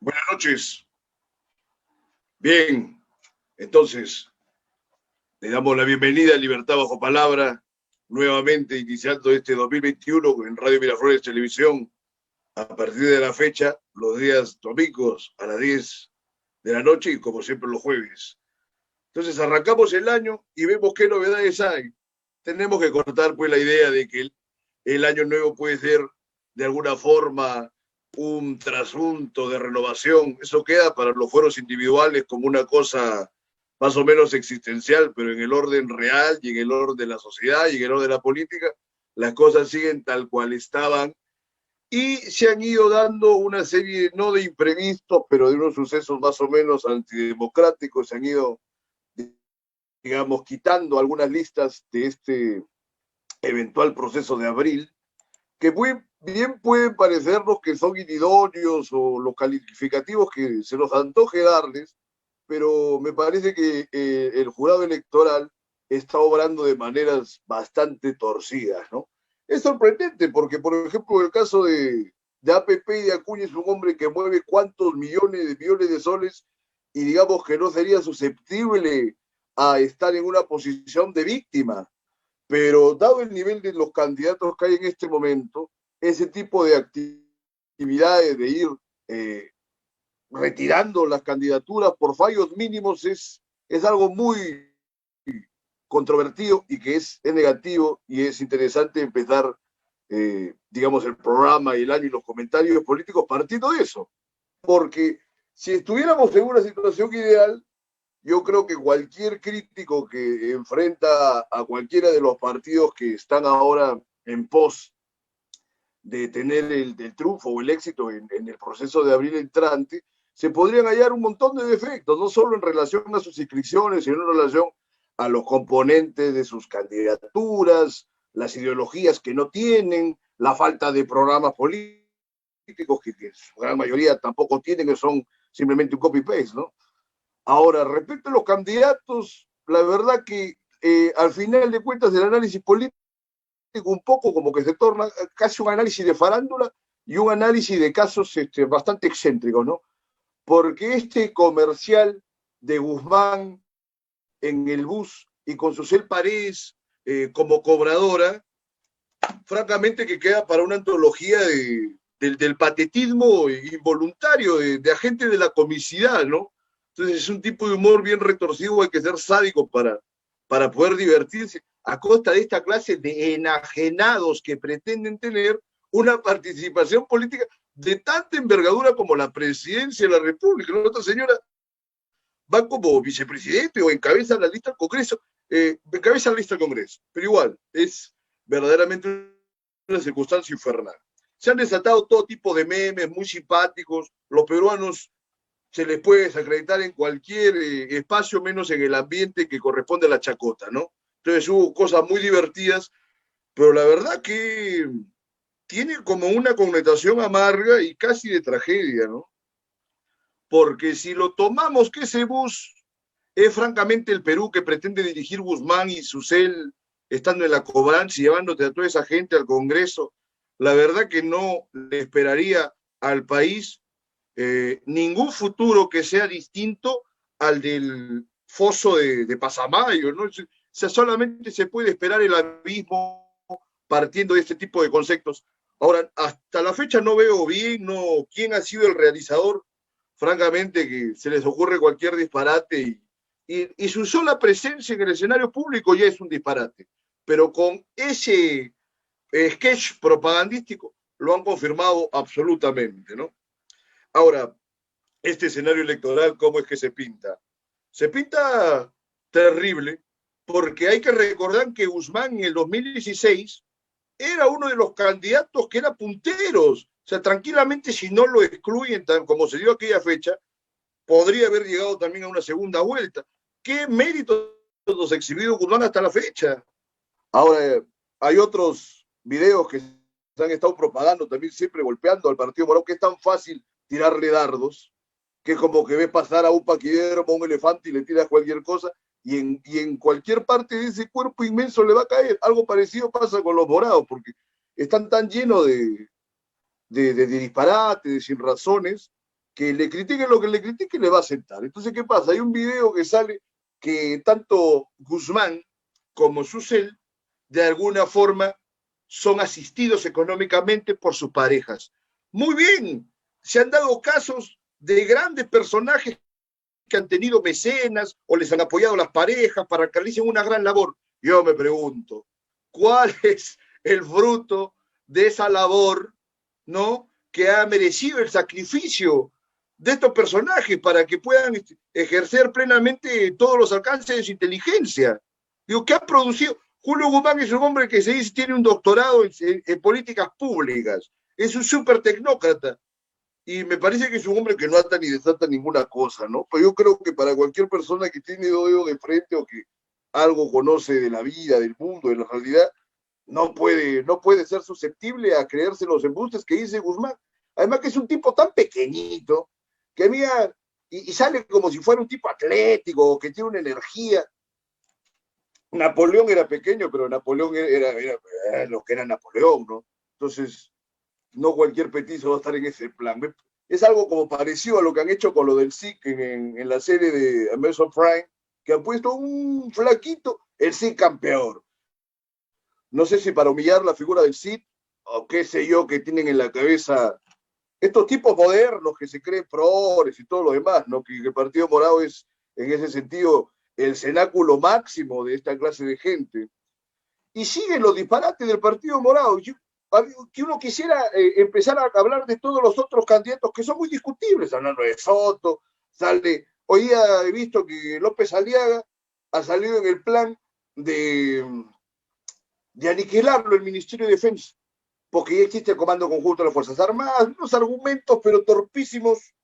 Buenas noches. Bien, entonces le damos la bienvenida a Libertad Bajo Palabra, nuevamente iniciando este 2021 en Radio Miraflores Televisión, a partir de la fecha, los días domingos a las 10 de la noche y como siempre los jueves. Entonces arrancamos el año y vemos qué novedades hay. Tenemos que cortar pues la idea de que el año nuevo puede ser de alguna forma un trasunto de renovación. Eso queda para los fueros individuales como una cosa más o menos existencial, pero en el orden real y en el orden de la sociedad y en el orden de la política, las cosas siguen tal cual estaban y se han ido dando una serie, no de imprevistos, pero de unos sucesos más o menos antidemocráticos, se han ido, digamos, quitando algunas listas de este eventual proceso de abril, que muy bien pueden parecernos que son inidóneos o los calificativos que se nos antoje darles, pero me parece que el jurado electoral está obrando de maneras bastante torcidas, ¿no? Es sorprendente porque, por ejemplo, el caso de APP y de Acuña es un hombre que mueve cuántos millones de soles y digamos que no sería susceptible a estar en una posición de víctima. Pero dado el nivel de los candidatos que hay en este momento, ese tipo de actividades de ir retirando las candidaturas por fallos mínimos es algo muy controvertido y que es negativo y es interesante empezar, digamos, el programa y el año y los comentarios políticos partiendo de eso. Porque si estuviéramos en una situación ideal, yo creo que cualquier crítico que enfrenta a cualquiera de los partidos que están ahora en pos de tener el triunfo o el éxito en el proceso de abril entrante, se podrían hallar un montón de defectos, no solo en relación a sus inscripciones, sino en relación a los componentes de sus candidaturas, las ideologías que no tienen, la falta de programas políticos, que en su gran mayoría tampoco tienen, que son simplemente un copy-paste, ¿no? Ahora, respecto a los candidatos, la verdad que al final de cuentas el análisis político un poco como que se torna casi un análisis de farándula y un análisis de casos bastante excéntricos, ¿no? Porque este comercial de Guzmán en el bus y con Susel Paredes como cobradora, francamente que queda para una antología del patetismo involuntario, de agente de la comicidad, ¿no? Entonces es un tipo de humor bien retorcido, hay que ser sádico para poder divertirse a costa de esta clase de enajenados que pretenden tener una participación política de tanta envergadura como la presidencia de la República. La otra señora va como vicepresidente o encabeza la lista del Congreso, encabeza la lista del Congreso, pero igual, es verdaderamente una circunstancia infernal. Se han desatado todo tipo de memes muy simpáticos, los peruanos se les puede desacreditar en cualquier espacio, menos en el ambiente que corresponde a la chacota, ¿no? Entonces hubo cosas muy divertidas, pero la verdad que tiene como una connotación amarga y casi de tragedia, ¿no? Porque si lo tomamos que ese bus es francamente el Perú que pretende dirigir Guzmán y Susel estando en la cobranza y llevándote a toda esa gente al Congreso, la verdad que no le esperaría al país ningún futuro que sea distinto al del foso de Pasamayo, ¿no? O sea, solamente se puede esperar el abismo partiendo de este tipo de conceptos. Ahora, hasta la fecha no veo bien no, quién ha sido el realizador, francamente, que se les ocurre cualquier disparate y su sola presencia en el escenario público ya es un disparate. Pero con ese sketch propagandístico lo han confirmado absolutamente, ¿no? Ahora, este escenario electoral, ¿cómo es que se pinta? Se pinta terrible, porque hay que recordar que Guzmán en el 2016 era uno de los candidatos que era punteros. O sea, tranquilamente, si no lo excluyen, como se dio aquella fecha, podría haber llegado también a una segunda vuelta. ¿Qué méritos los ha exhibido Guzmán hasta la fecha? Ahora, hay otros videos que se han estado propagando también siempre golpeando al Partido Morado, que es tan fácil tirarle dardos, que es como que ves pasar a un paquidero, a un elefante y le tiras cualquier cosa, y en cualquier parte de ese cuerpo inmenso le va a caer. Algo parecido pasa con los morados, porque están tan llenos de disparates, de sin razones, que le critiquen lo que le critiquen, le va a sentar. Entonces, ¿qué pasa? Hay un video que sale que tanto Guzmán como Susel, de alguna forma, son asistidos económicamente por sus parejas. Muy bien, se han dado casos de grandes personajes que han tenido mecenas o les han apoyado las parejas para que realicen una gran labor. Yo me pregunto, ¿cuál es el fruto de esa labor, ¿no?, que ha merecido el sacrificio de estos personajes para que puedan ejercer plenamente todos los alcances de su inteligencia? Digo, ¿qué ha producido? Julio Guzmán es un hombre que se dice tiene un doctorado en políticas públicas, es un súper tecnócrata, y me parece que es un hombre que no ata ni desata ninguna cosa, ¿no? Pero yo creo que para cualquier persona que tiene oído de frente o que algo conoce de la vida, del mundo, de la realidad, no puede ser susceptible a creerse los embustes que dice Guzmán. Además que es un tipo tan pequeñito, que mira, y sale como si fuera un tipo atlético, que tiene una energía. Napoleón era pequeño, pero Napoleón era lo que era Napoleón, ¿no? Entonces, no cualquier petizo va a estar en ese plan. Es algo como parecido a lo que han hecho con lo del SIC en la serie de Amazon Prime, que han puesto un flaquito, el SIC campeón. No sé si para humillar la figura del CID o qué sé yo, que tienen en la cabeza estos tipos modernos que se creen progres y todo lo demás, ¿no? Que el Partido Morado es, en ese sentido, el cenáculo máximo de esta clase de gente. Y siguen los disparates del Partido Morado. Que uno quisiera empezar a hablar de todos los otros candidatos que son muy discutibles, hablando de Soto, hoy día he visto que López Aliaga ha salido en el plan de aniquilarlo el Ministerio de Defensa, porque ya existe el Comando Conjunto de las Fuerzas Armadas, unos argumentos pero torpísimos.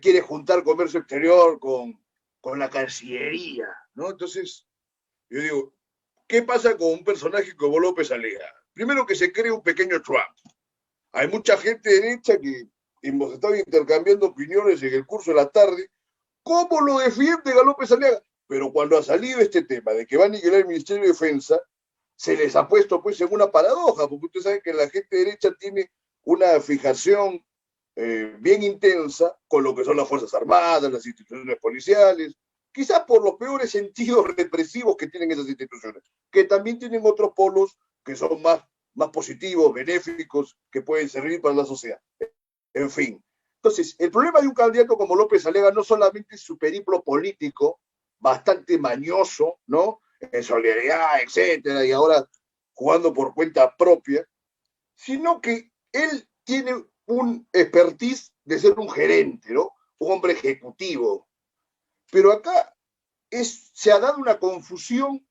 Quiere juntar comercio exterior con la Cancillería, ¿no? Entonces, yo digo, ¿qué pasa con un personaje como López Aliaga? Primero, que se cree un pequeño Trump. Hay mucha gente derecha que hemos estado intercambiando opiniones en el curso de la tarde. ¿Cómo lo defiende a López Aliaga? Pero cuando ha salido este tema de que va a aniquilar el Ministerio de Defensa, se les ha puesto pues en una paradoja, porque ustedes saben que la gente derecha tiene una fijación bien intensa con lo que son las Fuerzas Armadas, las instituciones policiales, quizás por los peores sentidos represivos que tienen esas instituciones, que también tienen otros polos que son más positivos, benéficos, que pueden servir para la sociedad. En fin. Entonces, el problema de un candidato como López Aliaga no solamente es su periplo político, bastante mañoso, ¿no?, en solidaridad, etcétera, y ahora jugando por cuenta propia, sino que él tiene un expertise de ser un gerente, ¿no?, un hombre ejecutivo. Pero acá se ha dado una confusión,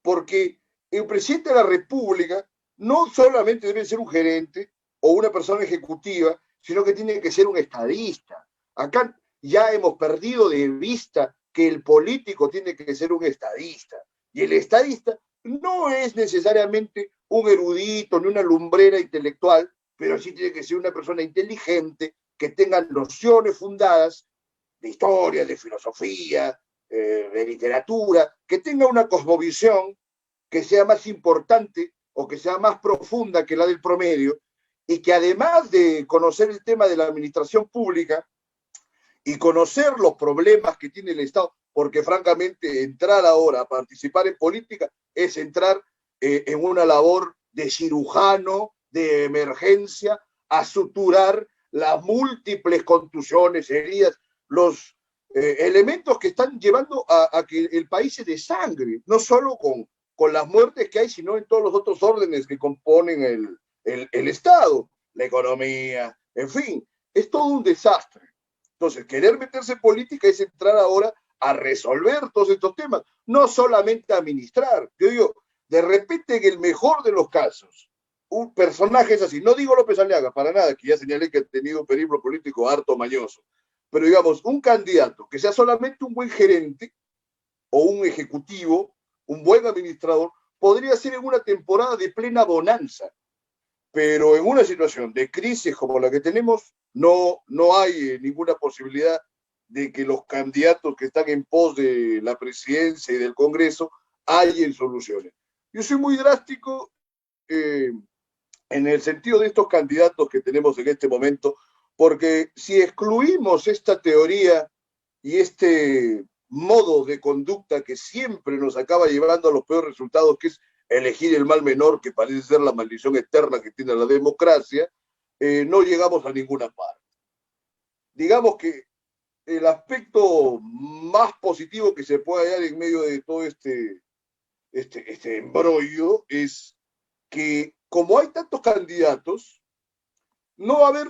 porque el presidente de la República no solamente debe ser un gerente o una persona ejecutiva, sino que tiene que ser un estadista. Acá ya hemos perdido de vista que el político tiene que ser un estadista. Y el estadista no es necesariamente un erudito ni una lumbrera intelectual, pero sí tiene que ser una persona inteligente, que tenga nociones fundadas de historia, de filosofía, de literatura, que tenga una cosmovisión que sea más importante o que sea más profunda que la del promedio, y que además de conocer el tema de la administración pública y conocer los problemas que tiene el Estado, porque francamente entrar ahora a participar en política es entrar en una labor de cirujano, de emergencia, a suturar las múltiples contusiones, heridas, los elementos que están llevando a que el país se desangre, no solo con las muertes que hay, sino en todos los otros órdenes que componen el Estado, la economía, en fin, es todo un desastre. Entonces, querer meterse en política es entrar ahora a resolver todos estos temas, no solamente a administrar. Yo digo, de repente, en el mejor de los casos, un personaje es así, no digo López Aliaga, para nada, que ya señalé que ha tenido un periplo político harto mañoso, pero digamos, un candidato que sea solamente un buen gerente o un ejecutivo, un buen administrador, podría ser en una temporada de plena bonanza, pero en una situación de crisis como la que tenemos, no hay ninguna posibilidad de que los candidatos que están en pos de la presidencia y del Congreso hallen soluciones. Yo soy muy drástico en el sentido de estos candidatos que tenemos en este momento, porque si excluimos esta teoría y este modo de conducta que siempre nos acaba llevando a los peores resultados, que es elegir el mal menor, que parece ser la maldición eterna que tiene la democracia, no llegamos a ninguna parte. Digamos que el aspecto más positivo que se puede hallar en medio de todo este embrollo es que como hay tantos candidatos, no va a haber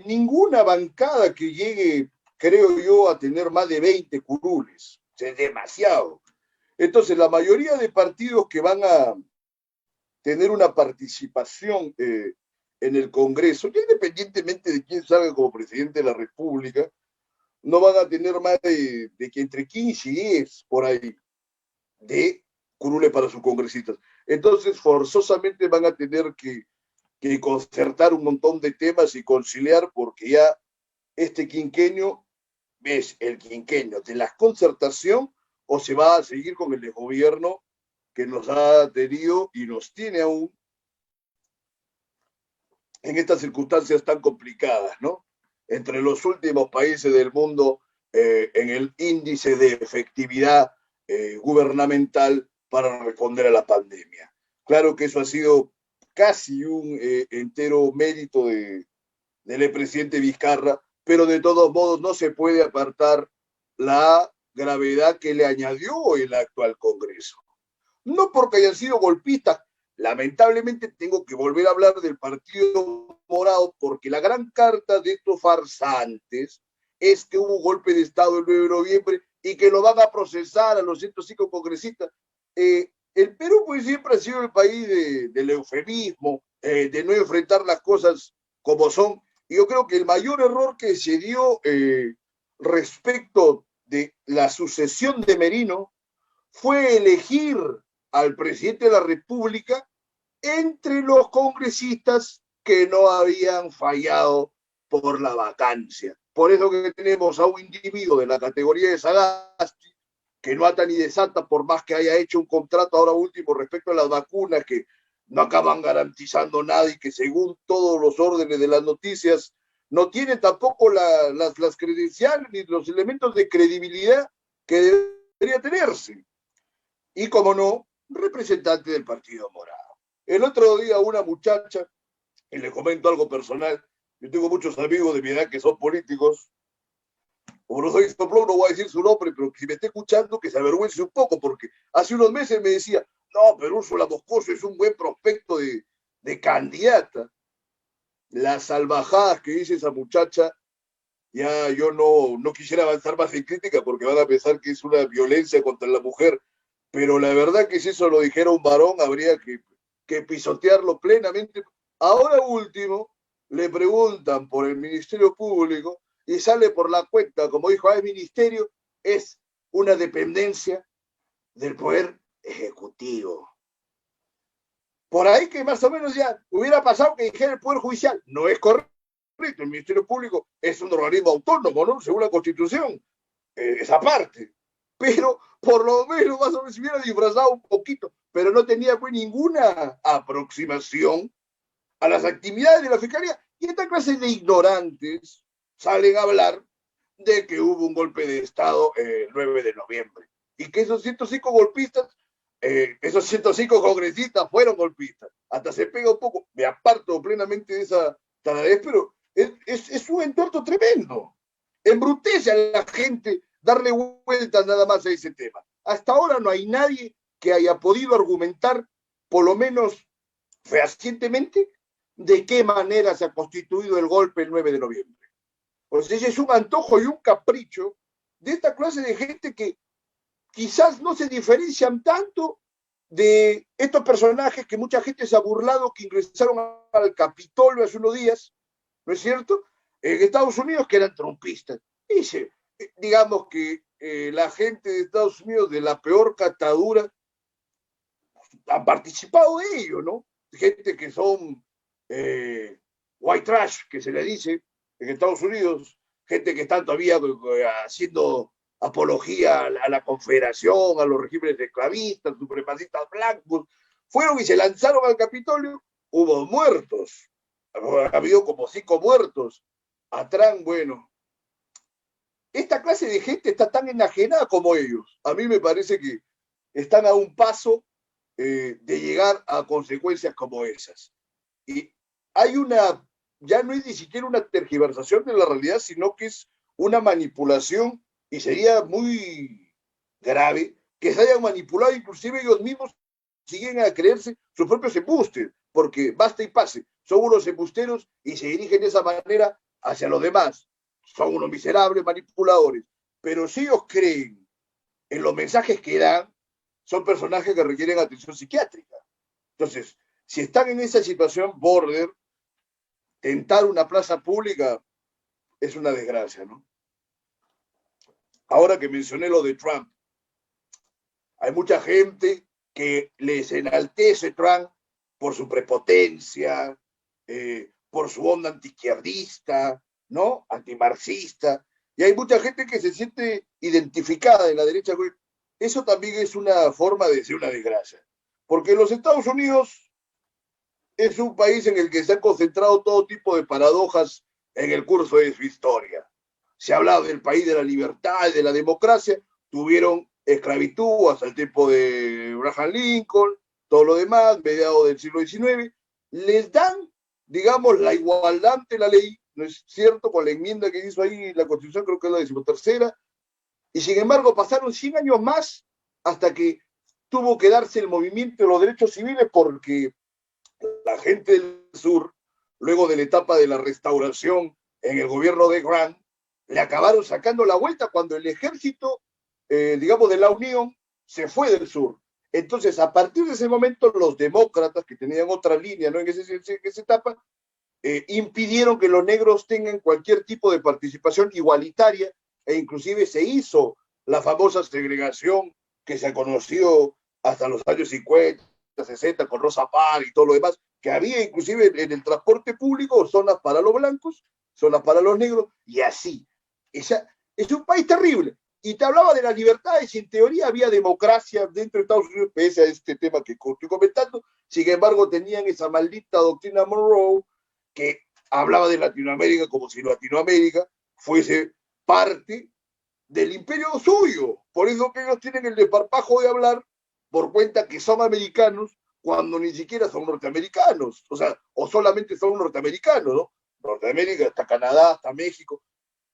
ninguna bancada que llegue, creo yo, a tener más de 20 curules. O sea, es demasiado. Entonces, la mayoría de partidos que van a tener una participación en el Congreso, ya independientemente de quién salga como presidente de la República, no van a tener más de que entre 15 y 10 por ahí de curules para sus congresistas. Entonces, forzosamente van a tener que concertar un montón de temas y conciliar, porque ya este quinquenio es el quinquenio de la concertación o se va a seguir con el desgobierno que nos ha tenido y nos tiene aún en estas circunstancias tan complicadas, ¿no? Entre los últimos países del mundo en el índice de efectividad gubernamental para responder a la pandemia. Claro que eso ha sido casi un entero mérito del presidente Vizcarra, pero de todos modos no se puede apartar la gravedad que le añadió el actual Congreso. No porque hayan sido golpistas, lamentablemente tengo que volver a hablar del Partido Morado, porque la gran carta de estos farsantes es que hubo un golpe de Estado el 9 de noviembre y que lo van a procesar a los 105 congresistas. El Perú pues siempre ha sido el país del eufemismo, de no enfrentar las cosas como son. Y yo creo que el mayor error que se dio respecto de la sucesión de Merino fue elegir al presidente de la República entre los congresistas que no habían fallado por la vacancia. Por eso que tenemos a un individuo de la categoría de Sagasti, que no ata ni desata por más que haya hecho un contrato ahora último respecto a las vacunas que no acaban garantizando nada y que según todos los órdenes de las noticias no tienen tampoco las credenciales ni los elementos de credibilidad que debería tenerse. Y como no, representante del Partido Morado. El otro día una muchacha, y le comento algo personal, yo tengo muchos amigos de mi edad que son políticos, como no soy soplón, no voy a decir su nombre, pero si me está escuchando, que se avergüence un poco, porque hace unos meses me decía, no, pero Úrsula Moscoso es un buen prospecto de candidata. Las salvajadas que dice esa muchacha, ya yo no quisiera avanzar más en crítica porque van a pensar que es una violencia contra la mujer, pero la verdad que si eso lo dijera un varón, habría que pisotearlo plenamente. Ahora último, le preguntan por el Ministerio Público y sale por la cuenta, como dijo, el Ministerio es una dependencia del Poder Ejecutivo. Por ahí que más o menos ya hubiera pasado que dijera el Poder Judicial. No es correcto, el Ministerio Público es un organismo autónomo, ¿no? Según la Constitución, esa parte. Pero por lo menos más o menos se hubiera disfrazado un poquito, pero no tenía pues ninguna aproximación a las actividades de la Fiscalía. Y esta clase de ignorantes salen a hablar de que hubo un golpe de Estado el 9 de noviembre y que esos 105 golpistas, esos 105 congresistas fueron golpistas. Hasta se pega un poco, me aparto plenamente de esa taradez, pero es un entorno tremendo. Embrutece a la gente darle vueltas nada más a ese tema. Hasta ahora no hay nadie que haya podido argumentar, por lo menos fehacientemente, de qué manera se ha constituido el golpe el 9 de noviembre. Pues ese es un antojo y un capricho de esta clase de gente que quizás no se diferencian tanto de estos personajes que mucha gente se ha burlado, que ingresaron al Capitolio hace unos días, ¿no es cierto?, en Estados Unidos, que eran trumpistas. Dice, digamos que la gente de Estados Unidos de la peor catadura han participado de ello, ¿no? Gente que son white trash, que se le dice en Estados Unidos, gente que están todavía haciendo apología a la confederación, a los regímenes esclavistas, supremacistas blancos, fueron y se lanzaron al Capitolio, hubo muertos, ha habido como 5 muertos, a Trump, bueno, esta clase de gente está tan enajenada como ellos. A mí me parece que están a un paso de llegar a consecuencias como esas. Y hay una, ya no es ni siquiera una tergiversación de la realidad, sino que es una manipulación y sería muy grave que se hayan manipulado, inclusive ellos mismos siguen a creerse sus propios embustes, porque basta y pase, son unos embusteros y se dirigen de esa manera hacia los demás. Son unos miserables manipuladores. Pero si ellos creen en los mensajes que dan, son personajes que requieren atención psiquiátrica. Entonces, si están en esa situación border, tentar una plaza pública es una desgracia, ¿no? Ahora que mencioné lo de Trump, hay mucha gente que les enaltece Trump por su prepotencia, por su onda antiizquierdista, ¿no? Antimarxista. Y hay mucha gente que se siente identificada en la derecha. Eso también es una forma de ser una desgracia. Porque los Estados Unidos es un país en el que se han concentrado todo tipo de paradojas en el curso de su historia. Se ha hablado del país de la libertad y de la democracia, tuvieron esclavitud hasta el tiempo de Abraham Lincoln, todo lo demás, mediados del siglo XIX, les dan, digamos, la igualdad ante la ley, ¿no es cierto? Con la enmienda que hizo ahí la Constitución, creo que es la 13ª, y sin embargo pasaron 100 años más hasta que tuvo que darse el movimiento de los derechos civiles porque la gente del sur, luego de la etapa de la restauración en el gobierno de Grant, le acabaron sacando la vuelta cuando el ejército, digamos, de la Unión se fue del sur. Entonces, a partir de ese momento, los demócratas, que tenían otra línea, ¿no? en esa etapa, impidieron que los negros tengan cualquier tipo de participación igualitaria e inclusive se hizo la famosa segregación que se ha conocido hasta los años 50, 60 con Rosa Parks y todo lo demás, que había inclusive en el transporte público zonas para los blancos, zonas para los negros y así. Es un país terrible. Y te hablaba de las libertades y en teoría había democracia dentro de Estados Unidos, pese a este tema que estoy comentando. Sin embargo, tenían esa maldita doctrina Monroe que hablaba de Latinoamérica como si Latinoamérica fuese parte del imperio suyo. Por eso que ellos tienen el desparpajo de hablar por cuenta que son americanos cuando ni siquiera son norteamericanos. O sea, o solamente son norteamericanos, ¿no? Norteamérica, hasta Canadá, hasta México.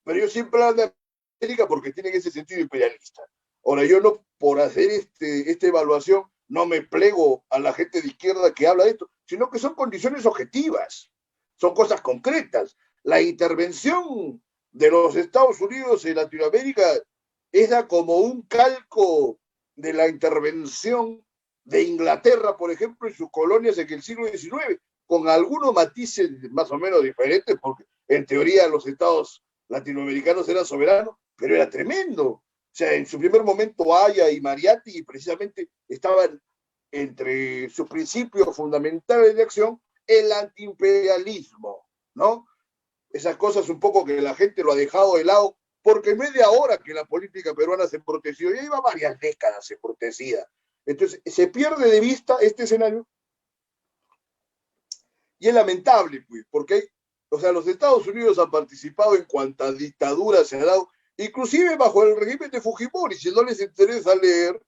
Pero ellos siempre hablan de América porque tienen ese sentido imperialista. Ahora, yo no, por hacer esta evaluación, no me plego a la gente de izquierda que habla de esto, sino que son condiciones objetivas, son cosas concretas. La intervención de los Estados Unidos en Latinoamérica era como un calco de la intervención de Inglaterra, por ejemplo, en sus colonias en el siglo XIX, con algunos matices más o menos diferentes, porque en teoría los estados latinoamericanos eran soberanos, pero era tremendo. O sea, en su primer momento Haya y Mariatti precisamente estaban entre sus principios fundamentales de acción el antiimperialismo, ¿no? Esas cosas un poco que la gente lo ha dejado de lado, porque no es de ahora que la política peruana se protegió, ya iba varias décadas se protegía. Entonces, se pierde de vista este escenario y es lamentable, pues, porque hay, o sea, los Estados Unidos han participado en cuantas dictaduras se ha dado, inclusive bajo el régimen de Fujimori. Si no les interesa leer,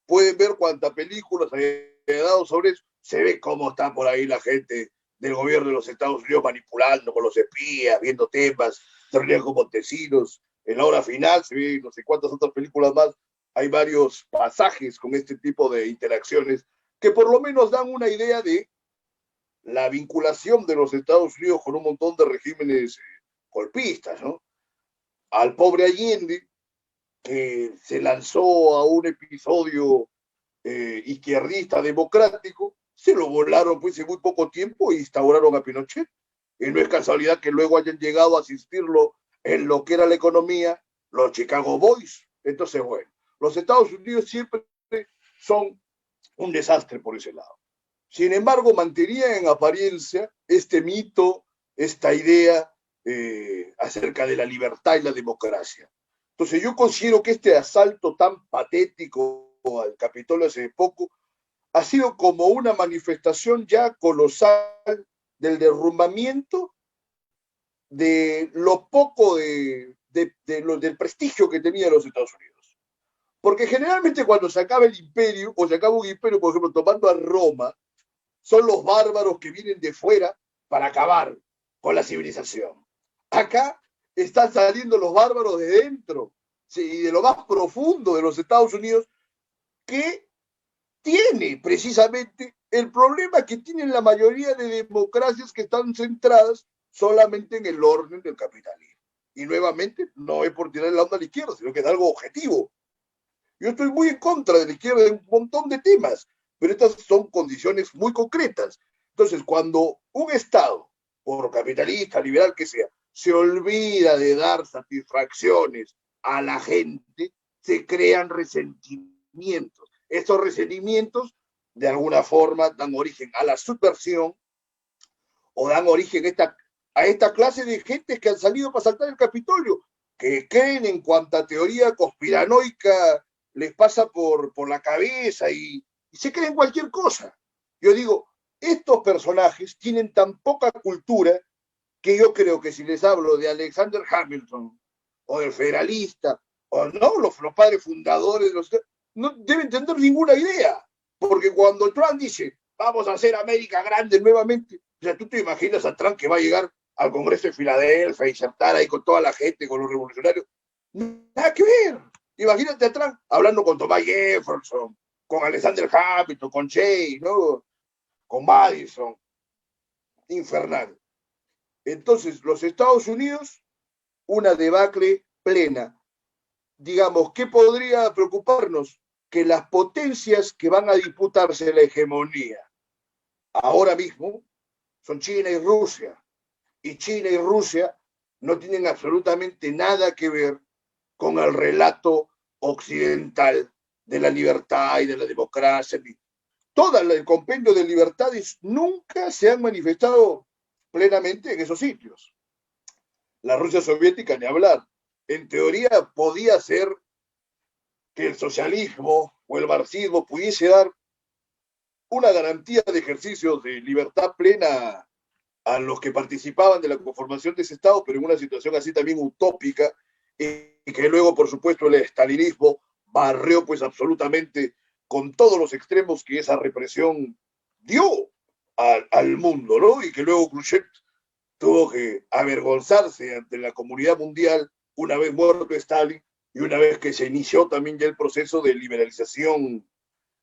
pueden ver cuántas películas ha dado sobre eso. Se ve cómo está por ahí la gente del gobierno de los Estados Unidos manipulando con los espías, viendo temas, se reunían con Montesinos. En la hora final se ve no sé cuántas otras películas más. Hay varios pasajes con este tipo de interacciones que por lo menos dan una idea de la vinculación de los Estados Unidos con un montón de regímenes golpistas, ¿no? Al pobre Allende, que se lanzó a un episodio izquierdista democrático, se lo volaron pues en muy poco tiempo e instauraron a Pinochet. Y no es casualidad que luego hayan llegado a asistirlo en lo que era la economía los Chicago Boys. Entonces, bueno, los Estados Unidos siempre son un desastre por ese lado. Sin embargo, mantenía en apariencia este mito, esta idea acerca de la libertad y la democracia. Entonces yo considero que este asalto tan patético al Capitolio hace poco ha sido como una manifestación ya colosal del derrumbamiento de lo poco del prestigio que tenía los Estados Unidos. Porque generalmente cuando se acaba el imperio, o se acaba un imperio, por ejemplo, tomando a Roma, son los bárbaros que vienen de fuera para acabar con la civilización. Acá están saliendo los bárbaros de dentro, sí, y de lo más profundo de los Estados Unidos, que tiene precisamente el problema que tienen la mayoría de democracias que están centradas solamente en el orden del capitalismo. Y nuevamente, no es por tirar la onda a la izquierda, sino que es algo objetivo. Yo estoy muy en contra de la izquierda en un montón de temas, pero estas son condiciones muy concretas. Entonces, cuando un Estado, por capitalista, liberal que sea, se olvida de dar satisfacciones a la gente, se crean resentimientos. Estos resentimientos, de alguna forma, dan origen a la subversión o dan origen a esta clase de gentes que han salido para saltar el Capitolio, que creen en cuanta teoría conspiranoica les pasa por la cabeza y se creen cualquier cosa. Yo digo, estos personajes tienen tan poca cultura que yo creo que si les hablo de Alexander Hamilton o del federalista, o no, los padres fundadores, no deben tener ninguna idea. Porque cuando Trump dice, vamos a hacer América grande nuevamente, o sea, tú te imaginas a Trump que va a llegar al Congreso de Filadelfia y sentar ahí con toda la gente, con los revolucionarios. Nada que ver. Imagínate a Trump hablando con Thomas Jefferson, con Alexander Hamilton, con Chase, ¿no? Con Madison. Infernal. Entonces, los Estados Unidos, una debacle plena. Digamos, ¿qué podría preocuparnos? Que las potencias que van a disputarse la hegemonía ahora mismo son China y Rusia. Y China y Rusia no tienen absolutamente nada que ver con el relato occidental de la libertad y de la democracia. Todo el compendio de libertades nunca se han manifestado plenamente en esos sitios. La Rusia soviética, ni hablar. En teoría podía ser que el socialismo o el marxismo pudiese dar una garantía de ejercicio de libertad plena a los que participaban de la conformación de ese Estado, pero en una situación así también utópica, y que luego, por supuesto, el estalinismo barrió pues absolutamente con todos los extremos que esa represión dio al mundo, ¿no? Y que luego Khrushchev tuvo que avergonzarse ante la comunidad mundial una vez muerto Stalin y una vez que se inició también ya el proceso de liberalización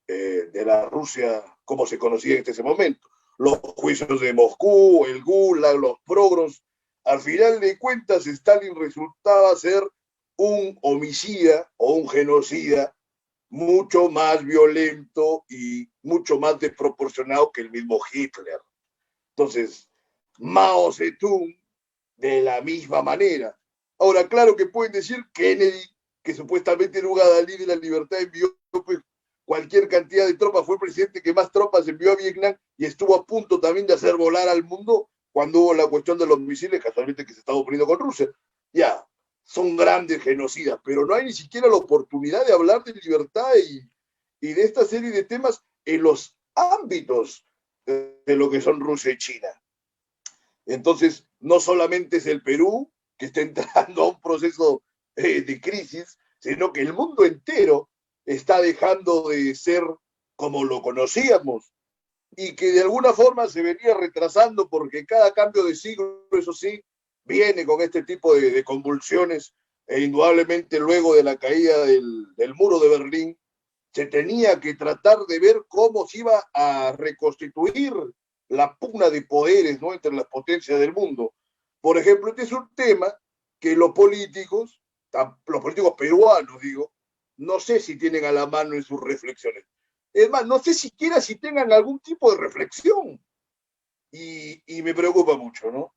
de la Rusia como se conocía en ese momento. Los juicios de Moscú, el Gulag, los progros. Al final de cuentas, Stalin resultaba ser un homicida o un genocida mucho más violento y mucho más desproporcionado que el mismo Hitler. Entonces, Mao Zedong, de la misma manera. Ahora, claro que pueden decir Kennedy, que supuestamente era un adalid de la libertad, envió pues, cualquier cantidad de tropas, fue el presidente que más tropas envió a Vietnam y estuvo a punto también de hacer volar al mundo cuando hubo la cuestión de los misiles, casualmente que se estaba oponiendo con Rusia. Ya, son grandes genocidas, pero no hay ni siquiera la oportunidad de hablar de libertad y de esta serie de temas en los ámbitos de lo que son Rusia y China. Entonces, no solamente es el Perú que está entrando a un proceso de crisis, sino que el mundo entero está dejando de ser como lo conocíamos y que de alguna forma se venía retrasando porque cada cambio de siglo, eso sí, viene con este tipo de convulsiones e indudablemente luego de la caída del muro de Berlín se tenía que tratar de ver cómo se iba a reconstituir la pugna de poderes, ¿no?, entre las potencias del mundo. Por ejemplo, este es un tema que los políticos peruanos, digo, no sé si tienen a la mano en sus reflexiones. Es más, no sé siquiera si tengan algún tipo de reflexión. Y me preocupa mucho, ¿no?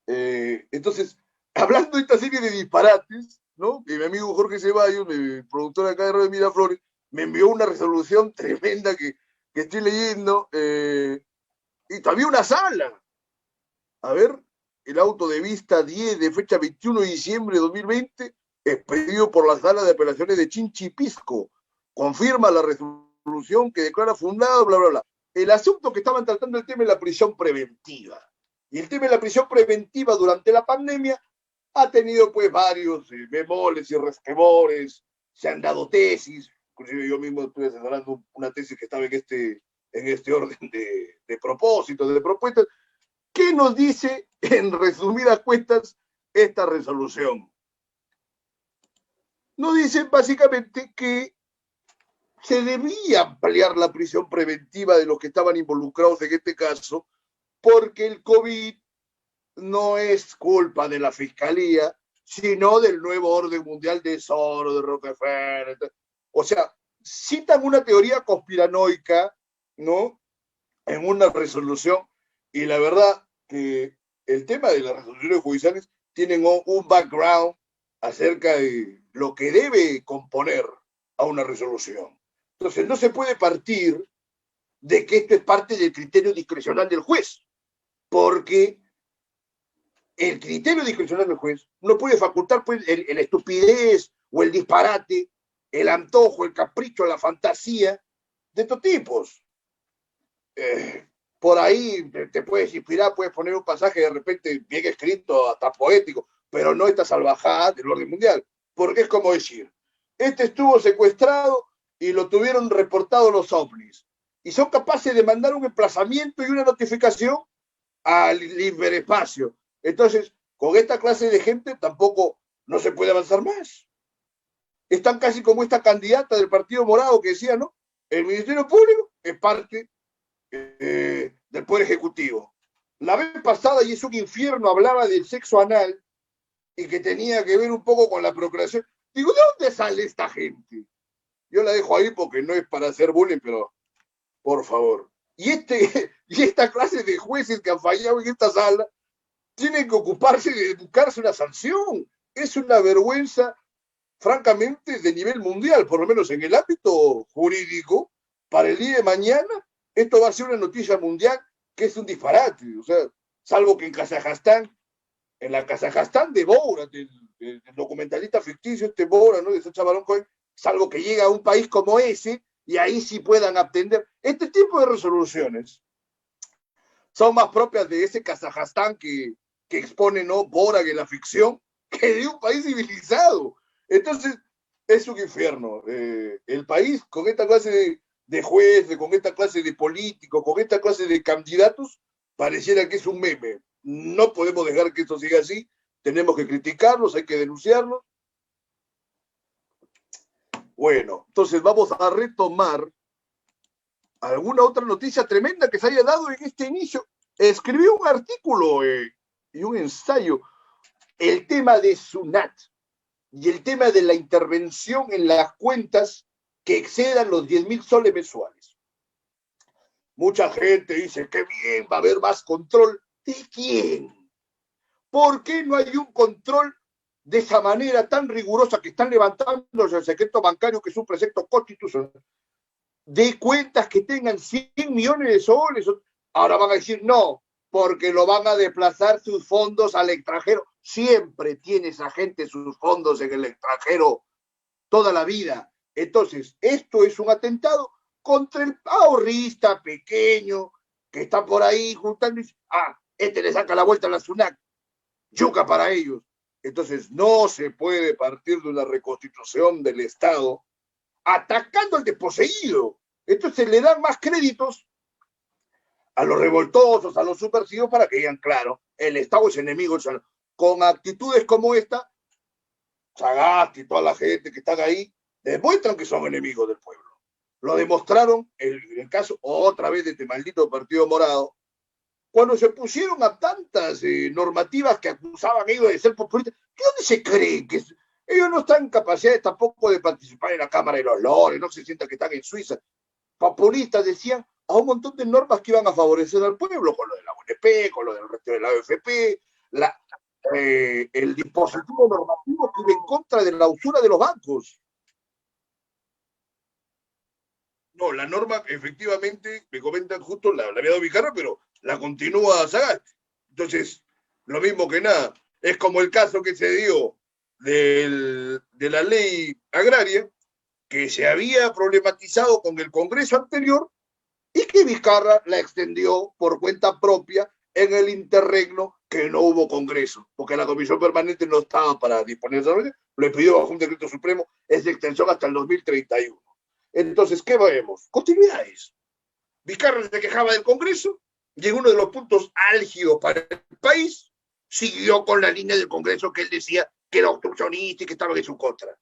Entonces, hablando de esta serie de disparates, ¿no? Mi amigo Jorge Ceballos, mi productor acá de Radio Miraflores, me envió una resolución tremenda que estoy leyendo, y todavía una sala. A ver, el auto de vista 10 de fecha 21 de diciembre de 2020, expedido por la Sala de Apelaciones de Chinchi Pisco, confirma la resolución que declara fundada, bla, bla, bla. El asunto que estaban tratando el tema es la prisión preventiva. Y el tema de la prisión preventiva durante la pandemia ha tenido pues varios bemoles y resquemores, se han dado tesis, inclusive yo mismo estuve asesorando una tesis que estaba en este orden de propósitos, de propuestas. ¿Qué nos dice, en resumidas cuentas, esta resolución? Nos dice básicamente que se debía ampliar la prisión preventiva de los que estaban involucrados en este caso, porque el COVID no es culpa de la Fiscalía, sino del nuevo orden mundial de Soros, de Rockefeller. O sea, citan una teoría conspiranoica, ¿no? En una resolución, y la verdad que el tema de las resoluciones judiciales tienen un background acerca de lo que debe componer a una resolución. Entonces, no se puede partir de que esto es parte del criterio discrecional del juez, porque el criterio discrecional del juez no puede facultar pues, la estupidez o el disparate, el antojo, el capricho, la fantasía de estos tipos. Por ahí te puedes inspirar, puedes poner un pasaje de repente bien escrito, hasta poético, pero no esta salvajada del orden mundial, porque es como decir, este estuvo secuestrado y lo tuvieron reportado los ovnis, y son capaces de mandar un emplazamiento y una notificación al ciberespacio. Entonces, con esta clase de gente tampoco no se puede avanzar más. Están casi como esta candidata del Partido Morado que decía, ¿no? El Ministerio Público es parte del Poder Ejecutivo. La vez pasada, y es un infierno, hablaba del sexo anal y que tenía que ver un poco con la procreación. Digo, ¿de dónde sale esta gente? Yo la dejo ahí porque no es para hacer bullying, pero por favor. Y esta clase de jueces que han fallado en esta sala tienen que ocuparse de buscarse una sanción. Es una vergüenza, francamente, de nivel mundial, por lo menos en el ámbito jurídico. Para el día de mañana, esto va a ser una noticia mundial que es un disparate. O sea, salvo que en Kazajstán, en la Kazajstán de Boura, del documentalista ficticio, Boura, ¿no? De Sacha Baron Cohen, salvo que llega a un país como ese, y ahí sí puedan atender. Este tipo de resoluciones son más propias de ese Kazajstán que expone, ¿no? Bora en la ficción, que de un país civilizado. Entonces, es un infierno. El país, con esta clase de jueces, con esta clase de políticos, con esta clase de candidatos, pareciera que es un meme. No podemos dejar que esto siga así. Tenemos que criticarlos, hay que denunciarlos. Bueno, entonces vamos a retomar alguna otra noticia tremenda que se haya dado en este inicio. Escribí un artículo y un ensayo, el tema de SUNAT y el tema de la intervención en las cuentas que excedan los 10.000 soles mensuales. Mucha gente dice, qué bien, va a haber más control. ¿De quién? ¿Por qué no hay un control de esa manera tan rigurosa que están levantando el secreto bancario, que es un precepto constitucional, de cuentas que tengan 100 millones de soles? Ahora van a decir no, porque lo van a desplazar sus fondos al extranjero. Siempre tiene esa gente sus fondos en el extranjero toda la vida. Entonces, esto es un atentado contra el ahorrista pequeño que está por ahí juntando y dice, le saca la vuelta a la SUNAT. Yuca para ellos. Entonces, no se puede partir de una reconstitución del Estado atacando al desposeído. Entonces, le dan más créditos a los revoltosos, a los subversivos, para que digan, claro, el Estado es enemigo. Con actitudes como esta, Sagasti y toda la gente que están ahí, demuestran que son enemigos del pueblo. Lo demostraron en el caso, otra vez, de este maldito Partido Morado, cuando se pusieron a tantas normativas que acusaban ellos de ser populistas. ¿De dónde se creen que ellos no están en capacidad tampoco de participar en la Cámara de los Lores, no se sientan que están en Suiza? Populistas decían a un montón de normas que iban a favorecer al pueblo, con lo de la UNP, con lo del resto de la AFP, el dispositivo normativo que iba en contra de la usura de los bancos. No, la norma, efectivamente, me comentan justo, la había dado Vicarra, pero la continúa Sagasti. Entonces, lo mismo que nada. Es como el caso que se dio de la ley agraria, que se había problematizado con el Congreso anterior y que Vizcarra la extendió por cuenta propia en el interregno que no hubo Congreso, porque la Comisión Permanente no estaba para disponer de esa, le pidió bajo un decreto supremo esa extensión hasta el 2031. Entonces, ¿qué vemos? Continuidades. Vizcarra se quejaba del Congreso y en uno de los puntos álgidos para el país siguió con la línea del Congreso que él decía que era obstruccionista y que estaba en su contra.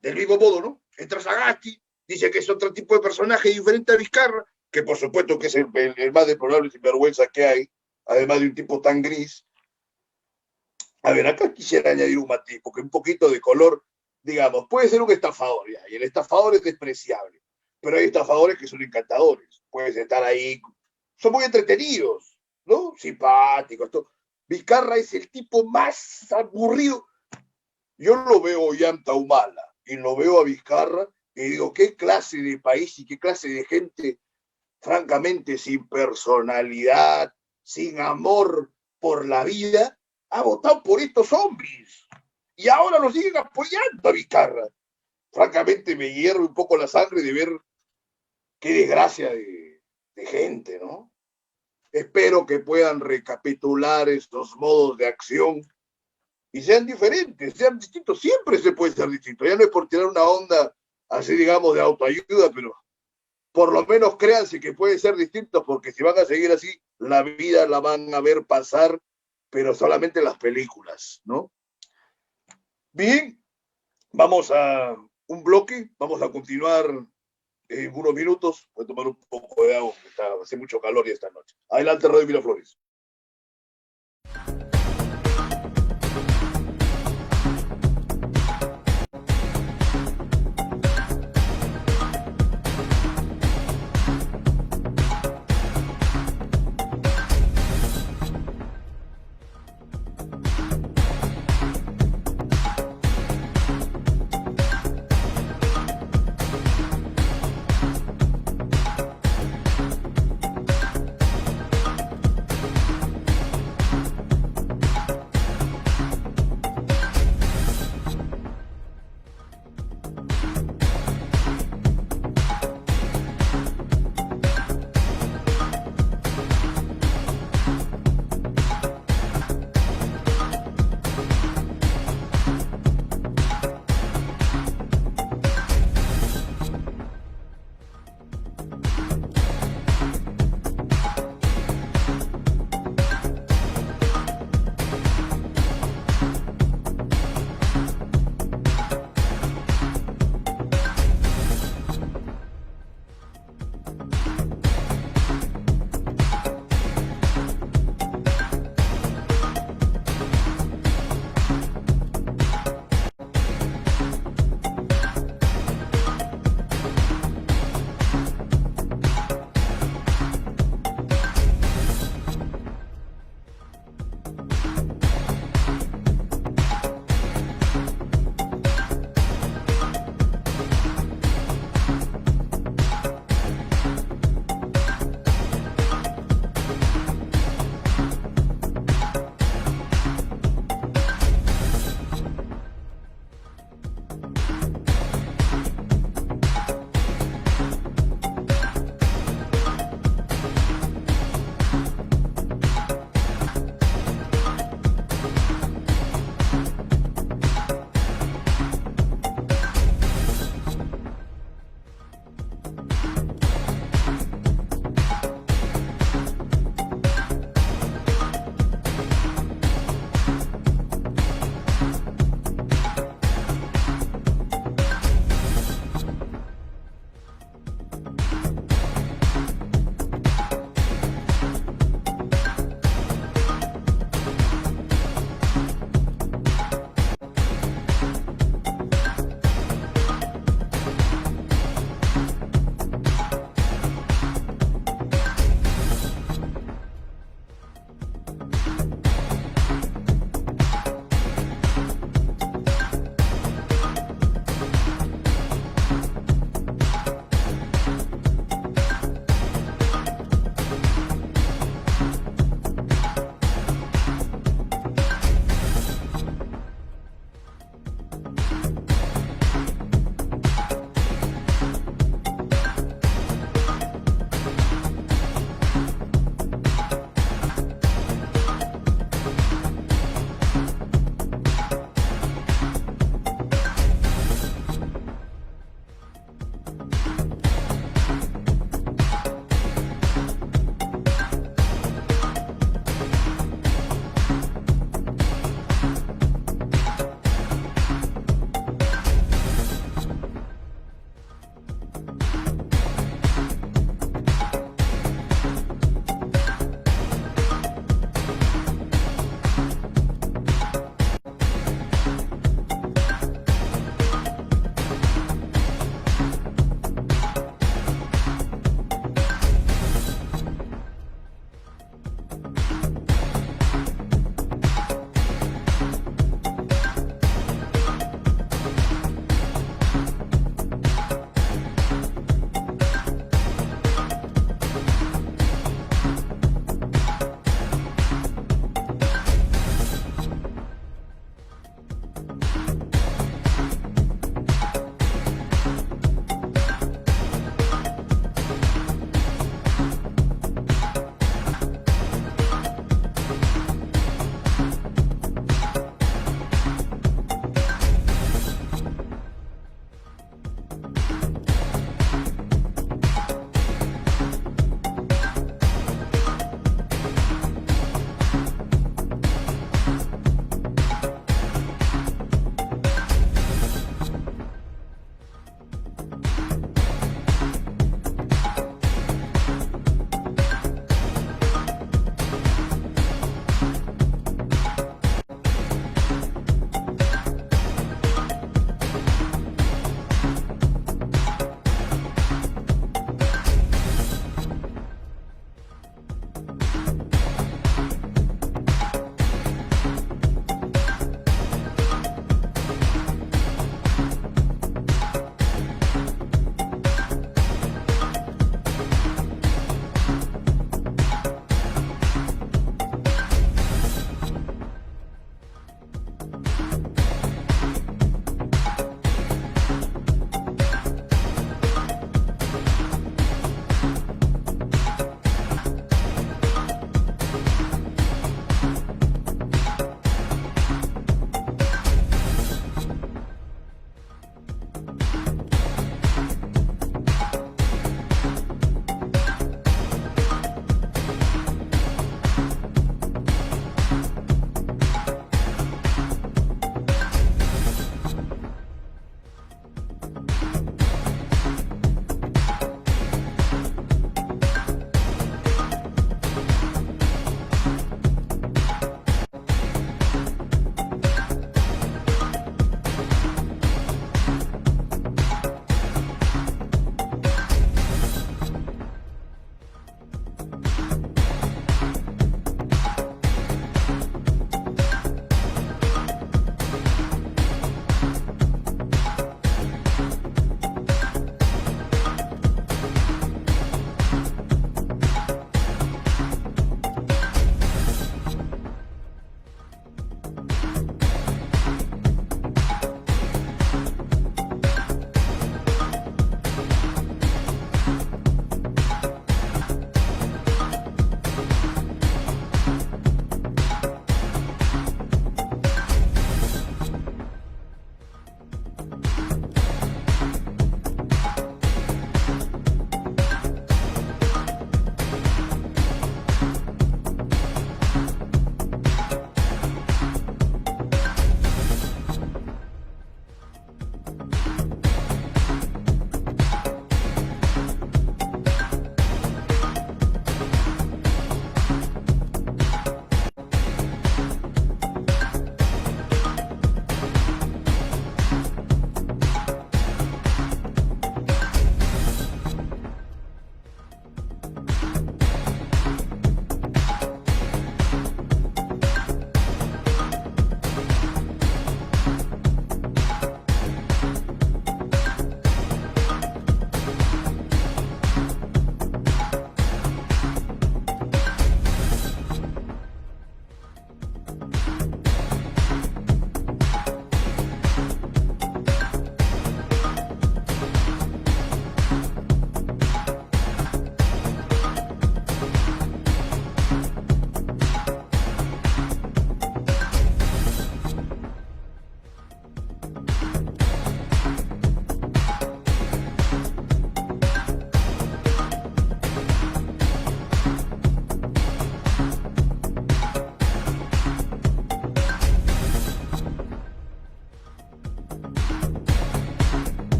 Del mismo modo, ¿no? Entra Sagasti, dice que es otro tipo de personaje diferente a Vizcarra, que por supuesto que es el más deplorable sinvergüenza que hay, además de un tipo tan gris. A ver, acá quisiera añadir un matiz, porque un poquito de color, digamos, puede ser un estafador, ya, y el estafador es despreciable, pero hay estafadores que son encantadores, puedes estar ahí, son muy entretenidos, ¿no? Simpáticos, todo. Vizcarra es el tipo más aburrido. Yo lo veo ya en Taumala, y lo veo a Vizcarra, y digo, qué clase de país y qué clase de gente, francamente, sin personalidad, sin amor por la vida, ha votado por estos zombies. Y ahora lo siguen apoyando a Vizcarra. Francamente, me hierve un poco la sangre de ver qué desgracia de gente, ¿no? Espero que puedan recapitular estos modos de acción y sean diferentes, sean distintos. Siempre se puede ser distinto. Ya no es por tirar una onda así, digamos, de autoayuda, pero por lo menos créanse que puede ser distinto, porque si van a seguir así, la vida la van a ver pasar, pero solamente en las películas, ¿no? Bien, vamos a un bloque, vamos a continuar en unos minutos. Voy a tomar un poco de agua, hace mucho calor ya esta noche. Adelante, Radio Miraflores.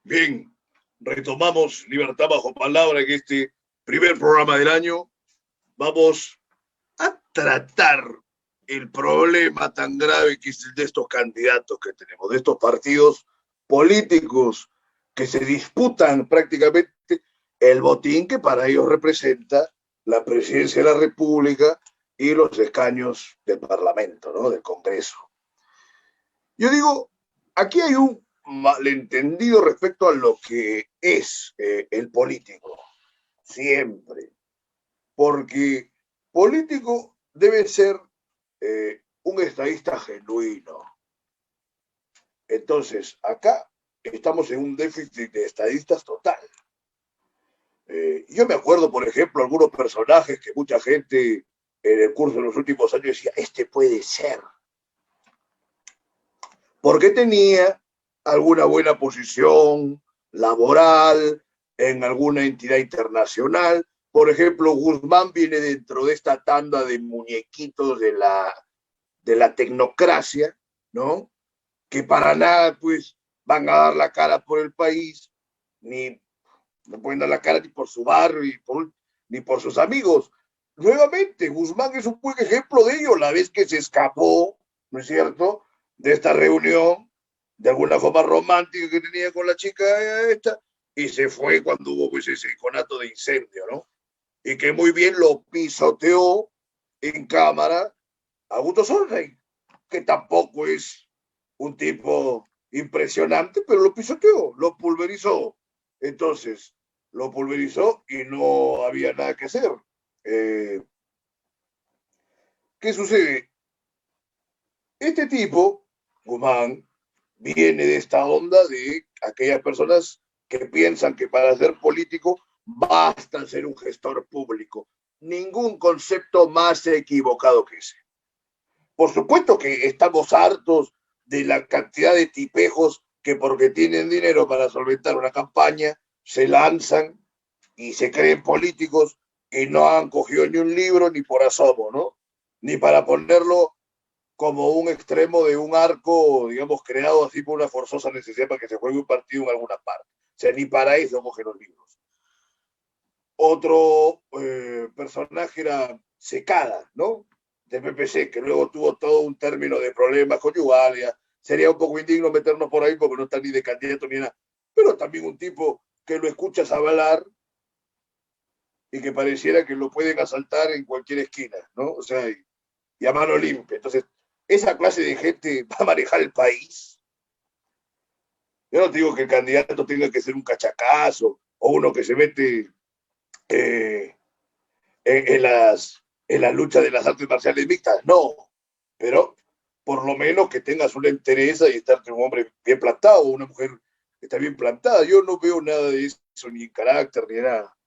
Bien, retomamos Libertad Bajo Palabra en este primer programa del año. Vamos a tratar el problema tan grave que es el de estos candidatos que tenemos, de estos partidos políticos que se disputan prácticamente el botín que para ellos representa la presidencia de la República y los escaños del Parlamento, ¿no? Del Congreso. Yo digo, aquí hay un malentendido respecto a lo que es el político, siempre, porque político debe ser un estadista genuino. Entonces, acá estamos en un déficit de estadistas total. Yo me acuerdo, por ejemplo, algunos personajes que mucha gente en el curso de los últimos años decía, este puede ser, porque tenía alguna buena posición laboral en alguna entidad internacional. Por ejemplo, Guzmán viene dentro de esta tanda de muñequitos de la tecnocracia, ¿no? Que para nada, pues, van a dar la cara por el país, ni no pueden dar la cara ni por su barrio, ni por sus amigos. Nuevamente, Guzmán es un buen ejemplo de ello, la vez que se escapó, ¿no es cierto?, de esta reunión, de alguna forma romántica que tenía con la chica esta, y se fue cuando hubo pues ese conato de incendio, ¿no? Y que muy bien lo pisoteó en cámara Augusto Solrey, que tampoco es un tipo impresionante, pero lo pisoteó, lo pulverizó. Entonces, lo pulverizó y no había nada que hacer. ¿Qué sucede? Este tipo, Guzmán, viene de esta onda de aquellas personas que piensan que para ser político basta ser un gestor público. Ningún concepto más equivocado que ese. Por supuesto que estamos hartos de la cantidad de tipejos que porque tienen dinero para solventar una campaña se lanzan y se creen políticos y no han cogido ni un libro ni por asomo, ¿no? Ni para ponerlo como un extremo de un arco, digamos, creado así por una forzosa necesidad para que se juegue un partido en alguna parte. O sea, ni para eso cogen los libros. Otro personaje era Secada, ¿no? Del PPC, que luego tuvo todo un término de problemas conyugales. Sería un poco indigno meternos por ahí porque no está ni de candidato ni nada. Pero también un tipo que lo escuchas hablar y que pareciera que lo pueden asaltar en cualquier esquina, ¿no? O sea, y a mano limpia. Entonces, esa clase de gente va a manejar el país. Yo no te digo que el candidato tenga que ser un cachacazo o uno que se mete en la lucha de las artes marciales mixtas, no, pero por lo menos que tengas una entereza y estar un hombre bien plantado o una mujer que está bien plantada. Yo no veo nada de eso, ni en carácter, ni nada.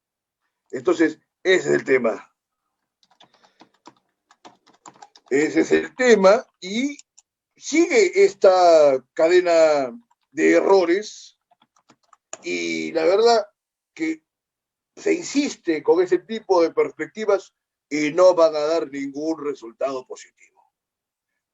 Entonces, ese es el tema. Ese es el tema y sigue esta cadena de errores y la verdad que se insiste con ese tipo de perspectivas y no van a dar ningún resultado positivo.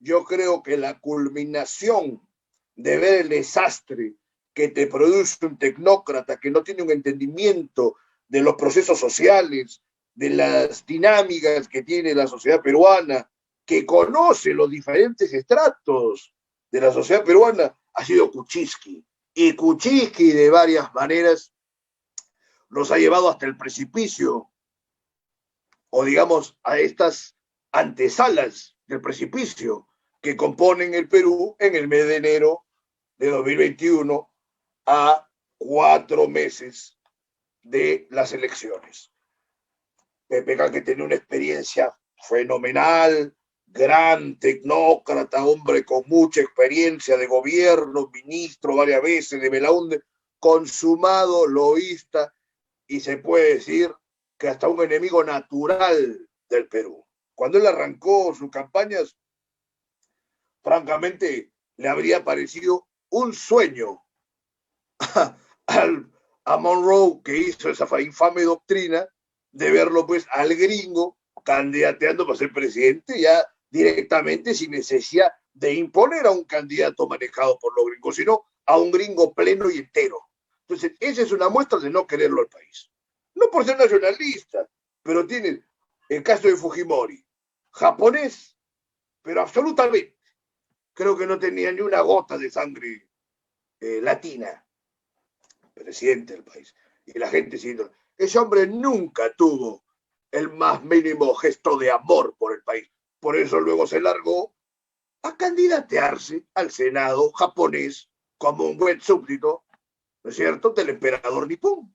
Yo creo que la culminación de ver el desastre que te produce un tecnócrata que no tiene un entendimiento de los procesos sociales, de las dinámicas que tiene la sociedad peruana, que conoce los diferentes estratos de la sociedad peruana, ha sido Kuczynski. Y Kuczynski de varias maneras los ha llevado hasta el precipicio, o digamos a estas antesalas del precipicio que componen el Perú en el mes de enero de 2021 a 4 meses de las elecciones. PPK, que tiene una experiencia fenomenal, gran tecnócrata, hombre con mucha experiencia de gobierno, ministro varias veces de Belaúnde, consumado loísta y se puede decir que hasta un enemigo natural del Perú. Cuando él arrancó sus campañas, francamente, le habría parecido un sueño a Monroe, que hizo esa infame doctrina de verlo pues al gringo candidateando para ser presidente ya directamente sin necesidad de imponer a un candidato manejado por los gringos, sino a un gringo pleno y entero. Entonces, esa es una muestra de no quererlo al país. No por ser nacionalista, pero tiene el caso de Fujimori, japonés, pero absolutamente. Creo que no tenía ni una gota de sangre latina, presidente del país. Y la gente siguiendo. Ese hombre nunca tuvo el más mínimo gesto de amor por el país. Por eso luego se largó a candidatearse al Senado japonés como un buen súbdito, ¿no es cierto?, del emperador nipón.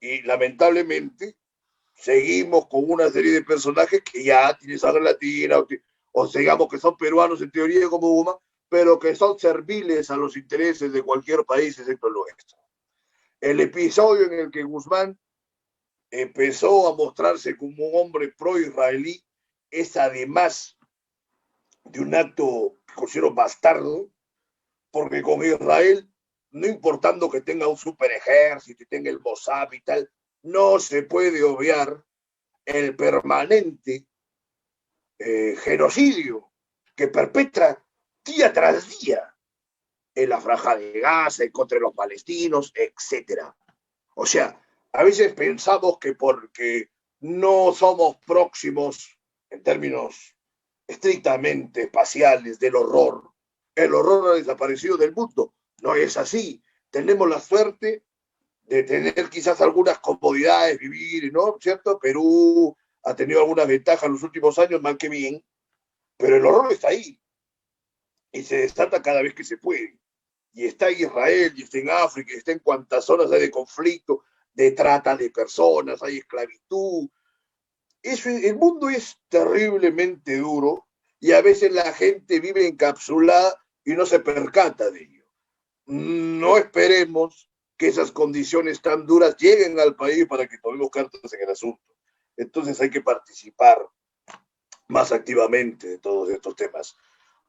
Y lamentablemente seguimos con una serie de personajes que ya tienen sangre latina o digamos que son peruanos en teoría como Uma, pero que son serviles a los intereses de cualquier país excepto el nuestro. El episodio en el que Guzmán empezó a mostrarse como un hombre pro-israelí es además de un acto que considero bastardo, porque con Israel, no importando que tenga un super ejército y tenga el Mossad y tal, no se puede obviar el permanente genocidio que perpetra día tras día en la franja de Gaza, en contra de los palestinos, etc. O sea, a veces pensamos que porque no somos próximos en términos estrictamente espaciales del horror, el horror ha desaparecido del mundo. No es así. Tenemos la suerte de tener quizás algunas comodidades, vivir, ¿no? ¿Cierto? Perú ha tenido algunas ventajas en los últimos años, mal que bien, pero el horror está ahí y se desata cada vez que se puede. Y está en Israel, y está en África, y está en cuantas zonas hay de conflicto, de trata de personas, hay esclavitud. El mundo es terriblemente duro y a veces la gente vive encapsulada y no se percata de ello. No esperemos que esas condiciones tan duras lleguen al país para que tomemos cartas en el asunto. Entonces hay que participar más activamente de todos estos temas.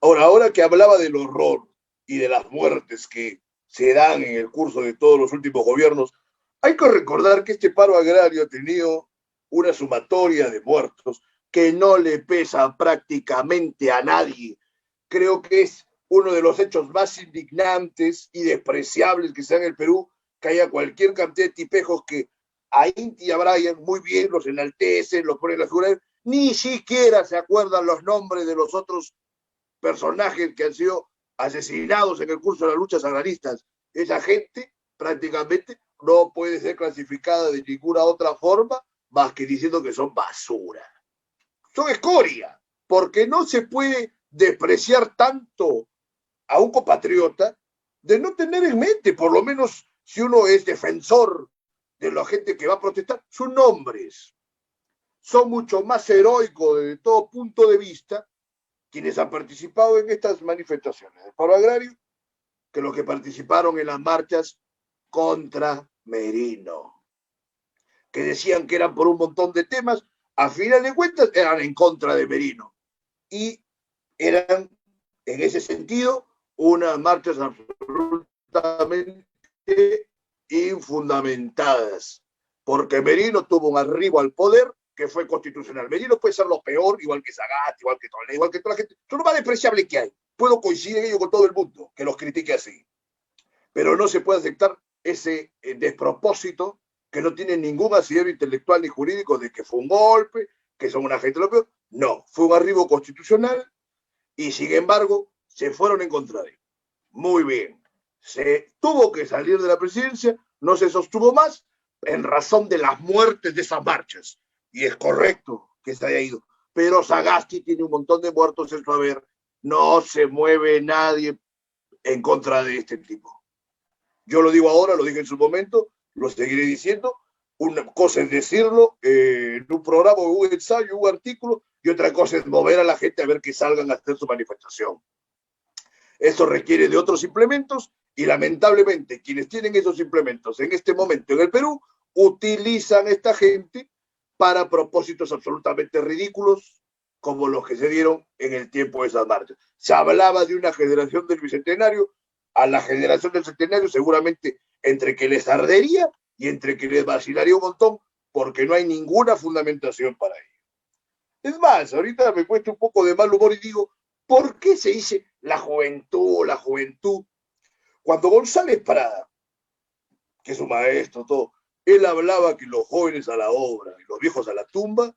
Ahora que hablaba del horror y de las muertes que se dan en el curso de todos los últimos gobiernos, hay que recordar que este paro agrario ha tenido una sumatoria de muertos que no le pesa prácticamente a nadie. Creo que es uno de los hechos más indignantes y despreciables que se dan en el Perú, que haya cualquier cantidad de tipejos que a Inti y a Brian muy bien los enaltecen, los ponen a jurar, ni siquiera se acuerdan los nombres de los otros personajes que han sido asesinados en el curso de las luchas agraristas. Esa gente prácticamente no puede ser clasificada de ninguna otra forma más que diciendo que son basura. Son escoria, porque no se puede despreciar tanto a un compatriota de no tener en mente, por lo menos si uno es defensor de la gente que va a protestar, sus nombres. Son mucho más heroicos desde todo punto de vista quienes han participado en estas manifestaciones del paro agrario que los que participaron en las marchas contra Merino, que decían que eran por un montón de temas, a final de cuentas eran en contra de Merino y eran en ese sentido unas marchas absolutamente infundamentadas, porque Merino tuvo un arribo al poder que fue constitucional. Merino puede ser lo peor, igual que Sagasti, igual que Toledo, igual que toda la gente. Son lo más despreciable que hay. Puedo coincidir en ello con todo el mundo, que los critique así. Pero no se puede aceptar ese despropósito que no tiene ningún asidero intelectual ni jurídico de que fue un golpe, que son una gente lo peor. No, fue un arribo constitucional y sin embargo se fueron en contra de él. Muy bien. Se tuvo que salir de la presidencia, no se sostuvo más en razón de las muertes de esas marchas. Y es correcto que se haya ido. Pero Sagasti tiene un montón de muertos en su haber. No se mueve nadie en contra de este tipo. Yo lo digo ahora, lo dije en su momento, lo seguiré diciendo. Una cosa es decirlo en un programa, un ensayo, un artículo, y otra cosa es mover a la gente a ver que salgan a hacer su manifestación. Eso requiere de otros implementos y lamentablemente quienes tienen esos implementos en este momento en el Perú utilizan a esta gente para propósitos absolutamente ridículos como los que se dieron en el tiempo de esas marchas. Se hablaba de una generación del Bicentenario, a la generación del Centenario seguramente entre que les ardería y entre que les vacilaría un montón porque no hay ninguna fundamentación para ello. Es más, ahorita me cuesta un poco de mal humor y digo, ¿por qué se dice la juventud o la juventud? Cuando González Prada que es un maestro, todo, él hablaba que los jóvenes a la obra y los viejos a la tumba.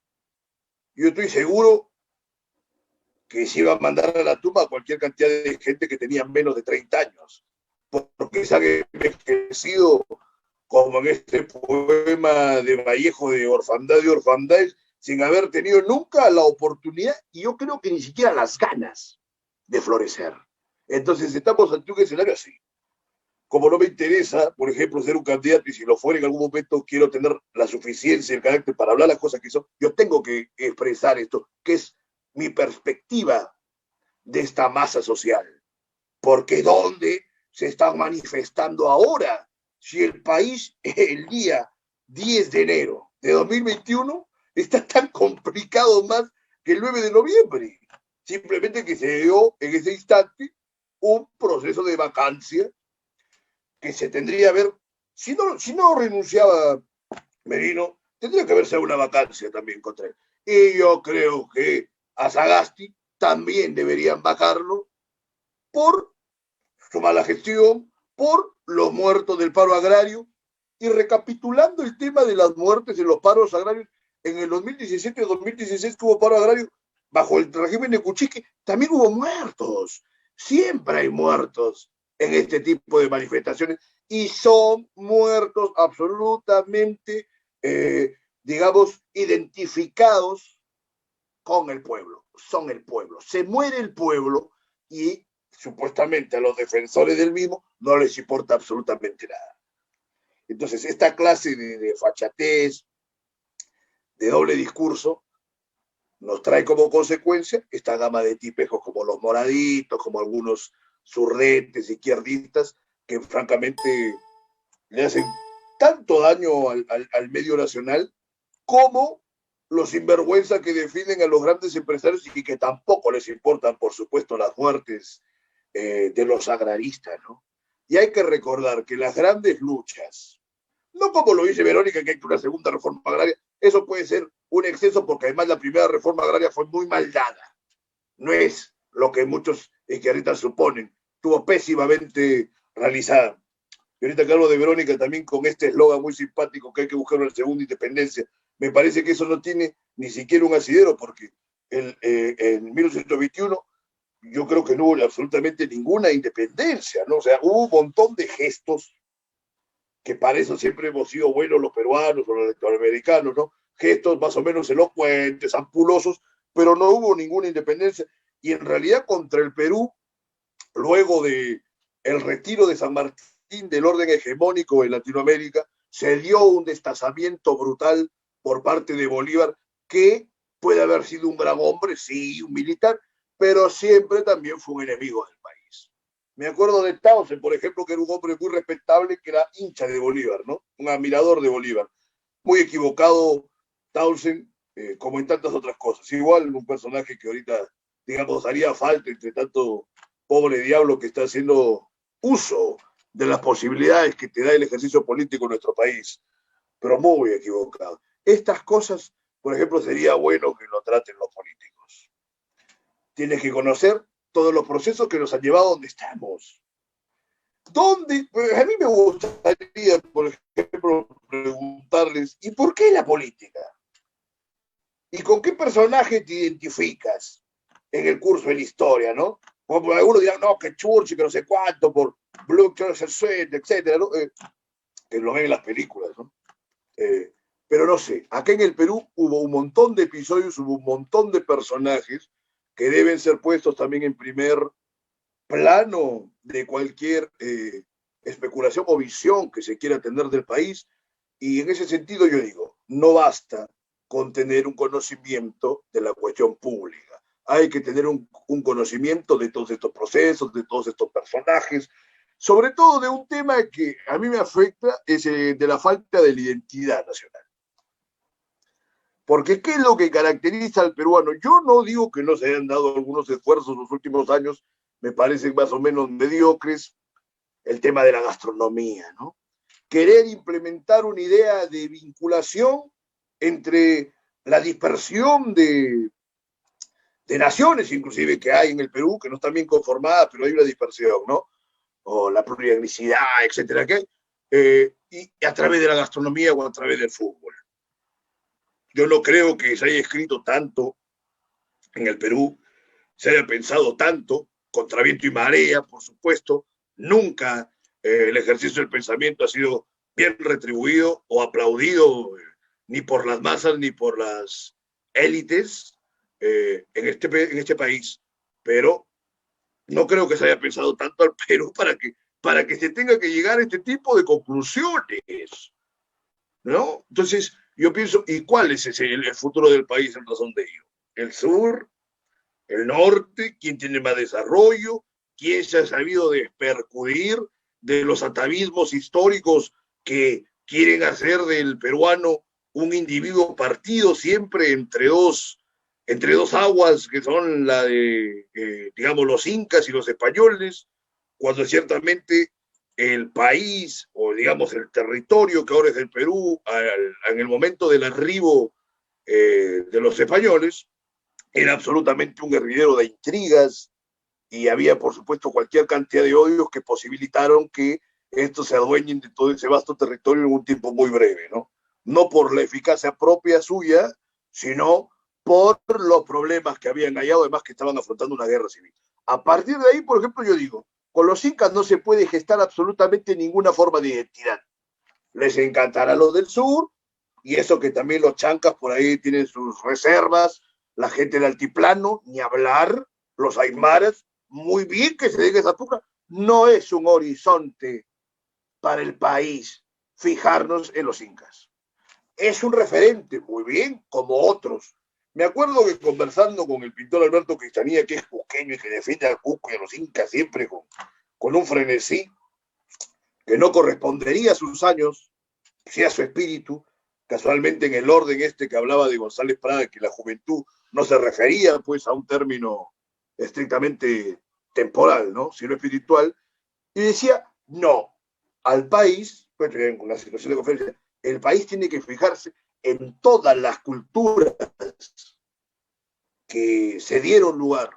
Yo estoy seguro que se iba a mandar a la tumba a cualquier cantidad de gente que tenía menos de 30 años, porque se han envejecido, como en este poema de Vallejo de Orfandad y Orfandad, sin haber tenido nunca la oportunidad y yo creo que ni siquiera las ganas de florecer. Entonces estamos ante un escenario así. Como no me interesa, por ejemplo, ser un candidato y si lo fuera en algún momento quiero tener la suficiencia y el carácter para hablar las cosas que son, yo tengo que expresar esto, que es mi perspectiva de esta masa social. Porque ¿dónde se están manifestando ahora? Si el país el día 10 de enero de 2021 está tan complicado más que el 9 de noviembre. Simplemente que se dio en ese instante un proceso de vacancia que se tendría que haber, si no renunciaba Merino, tendría que haberse una vacancia también contra él. Y yo creo que a Sagasti también deberían bajarlo por su mala gestión, por los muertos del paro agrario. Y recapitulando el tema de las muertes en los paros agrarios, en el 2017 y 2016 que hubo paro agrario, bajo el régimen de Kuczynski, también hubo muertos. Siempre hay muertos en este tipo de manifestaciones y son muertos absolutamente, digamos, identificados con el pueblo. Son el pueblo. Se muere el pueblo y supuestamente a los defensores del mismo no les importa absolutamente nada. Entonces, esta clase de fachatez, de doble discurso, nos trae como consecuencia esta gama de tipejos como los moraditos, como algunos zurretes, izquierdistas, que francamente le hacen tanto daño al medio nacional como los sinvergüenza que defienden a los grandes empresarios y que tampoco les importan, por supuesto, las muertes de los agraristas, ¿no? Y hay que recordar que las grandes luchas, no como lo dice Verónica, que hay una segunda reforma agraria, eso puede ser un exceso porque además la primera reforma agraria fue muy mal dada. No es lo que muchos izquierdistas suponen, estuvo pésimamente realizada. Y ahorita que hablo de Verónica también con este eslogan muy simpático que hay que buscar una segunda independencia, me parece que eso no tiene ni siquiera un asidero porque en 1921 yo creo que no hubo absolutamente ninguna independencia, ¿no? O sea, hubo un montón de gestos que para eso siempre hemos sido buenos los peruanos o los latinoamericanos, ¿no? Gestos más o menos elocuentes, ampulosos, pero no hubo ninguna independencia. Y en realidad contra el Perú, luego de el retiro de San Martín del orden hegemónico en Latinoamérica, se dio un destazamiento brutal por parte de Bolívar, que puede haber sido un gran hombre, sí, un militar, pero siempre también fue un enemigo del país. Me acuerdo de Townsend, por ejemplo, que era un hombre muy respetable, que era hincha de Bolívar, ¿no? Un admirador de Bolívar. Muy equivocado Townsend, como en tantas otras cosas. Igual un personaje que ahorita, digamos, haría falta entre tanto pobre diablo que está haciendo uso de las posibilidades que te da el ejercicio político en nuestro país, pero muy equivocado. Estas cosas, por ejemplo, sería bueno que lo traten los políticos. Tienes que conocer todos los procesos que nos han llevado a donde estamos. ¿Dónde? Pues a mí me gustaría, por ejemplo, preguntarles, ¿y por qué la política? ¿Y con qué personaje te identificas en el curso de la historia, no? Como algunos dirán, no, que Churchill, que no sé cuánto, por Blue, Sweat, etcétera, ¿no? Que lo ven en las películas, ¿no? Pero no sé, acá en el Perú hubo un montón de episodios, hubo un montón de personajes que deben ser puestos también en primer plano de cualquier especulación o visión que se quiera tener del país. Y en ese sentido yo digo, no basta con tener un conocimiento de la cuestión pública. Hay que tener un conocimiento de todos estos procesos, de todos estos personajes, sobre todo de un tema que a mí me afecta, es de la falta de la identidad nacional. Porque ¿qué es lo que caracteriza al peruano? Yo no digo que no se hayan dado algunos esfuerzos en los últimos años, me parecen más o menos mediocres, el tema de la gastronomía, ¿no? Querer implementar una idea de vinculación entre la dispersión de naciones, inclusive, que hay en el Perú, que no están bien conformadas, pero hay una dispersión, ¿no? O la plurietnicidad, etcétera, ¿qué? y a través de la gastronomía o a través del fútbol. Yo no creo que se haya escrito tanto en el Perú, se haya pensado tanto, contra viento y marea, por supuesto. Nunca el ejercicio del pensamiento ha sido bien retribuido o aplaudido ni por las masas ni por las élites en este país. Pero no creo que se haya pensado tanto al Perú para que se tenga que llegar a este tipo de conclusiones, ¿no? Entonces, yo pienso, ¿y cuál es el futuro del país en razón de ello? El sur, el norte, quién tiene más desarrollo, quién se ha sabido percudir de los atavismos históricos que quieren hacer del peruano un individuo partido siempre entre dos aguas que son la de, digamos, los incas y los españoles, cuando ciertamente el país o, digamos, el territorio que ahora es el Perú, en el momento del arribo de los españoles, era absolutamente un hervidero de intrigas y había, por supuesto, cualquier cantidad de odios que posibilitaron que estos se adueñen de todo ese vasto territorio en un tiempo muy breve, ¿no? No por la eficacia propia suya, sino por los problemas que habían hallado, además que estaban afrontando una guerra civil. A partir de ahí, por ejemplo, yo digo, con los incas no se puede gestar absolutamente ninguna forma de identidad. Les encantará lo del sur, y eso que también los chancas por ahí tienen sus reservas, la gente del altiplano, ni hablar, los aymaras, muy bien que se den esa puja, no es un horizonte para el país fijarnos en los incas. Es un referente, muy bien, como otros. Me acuerdo que conversando con el pintor Alberto Cristanía, que es cusqueño y que defiende al Cusco y a los incas siempre con un frenesí que no correspondería a sus años, si a su espíritu, casualmente en el orden este que hablaba de González Prada, que la juventud no se refería pues a un término estrictamente temporal, ¿no? Sino espiritual, y decía, no, al país, pues en una situación de conferencia, el país tiene que fijarse en todas las culturas que se dieron lugar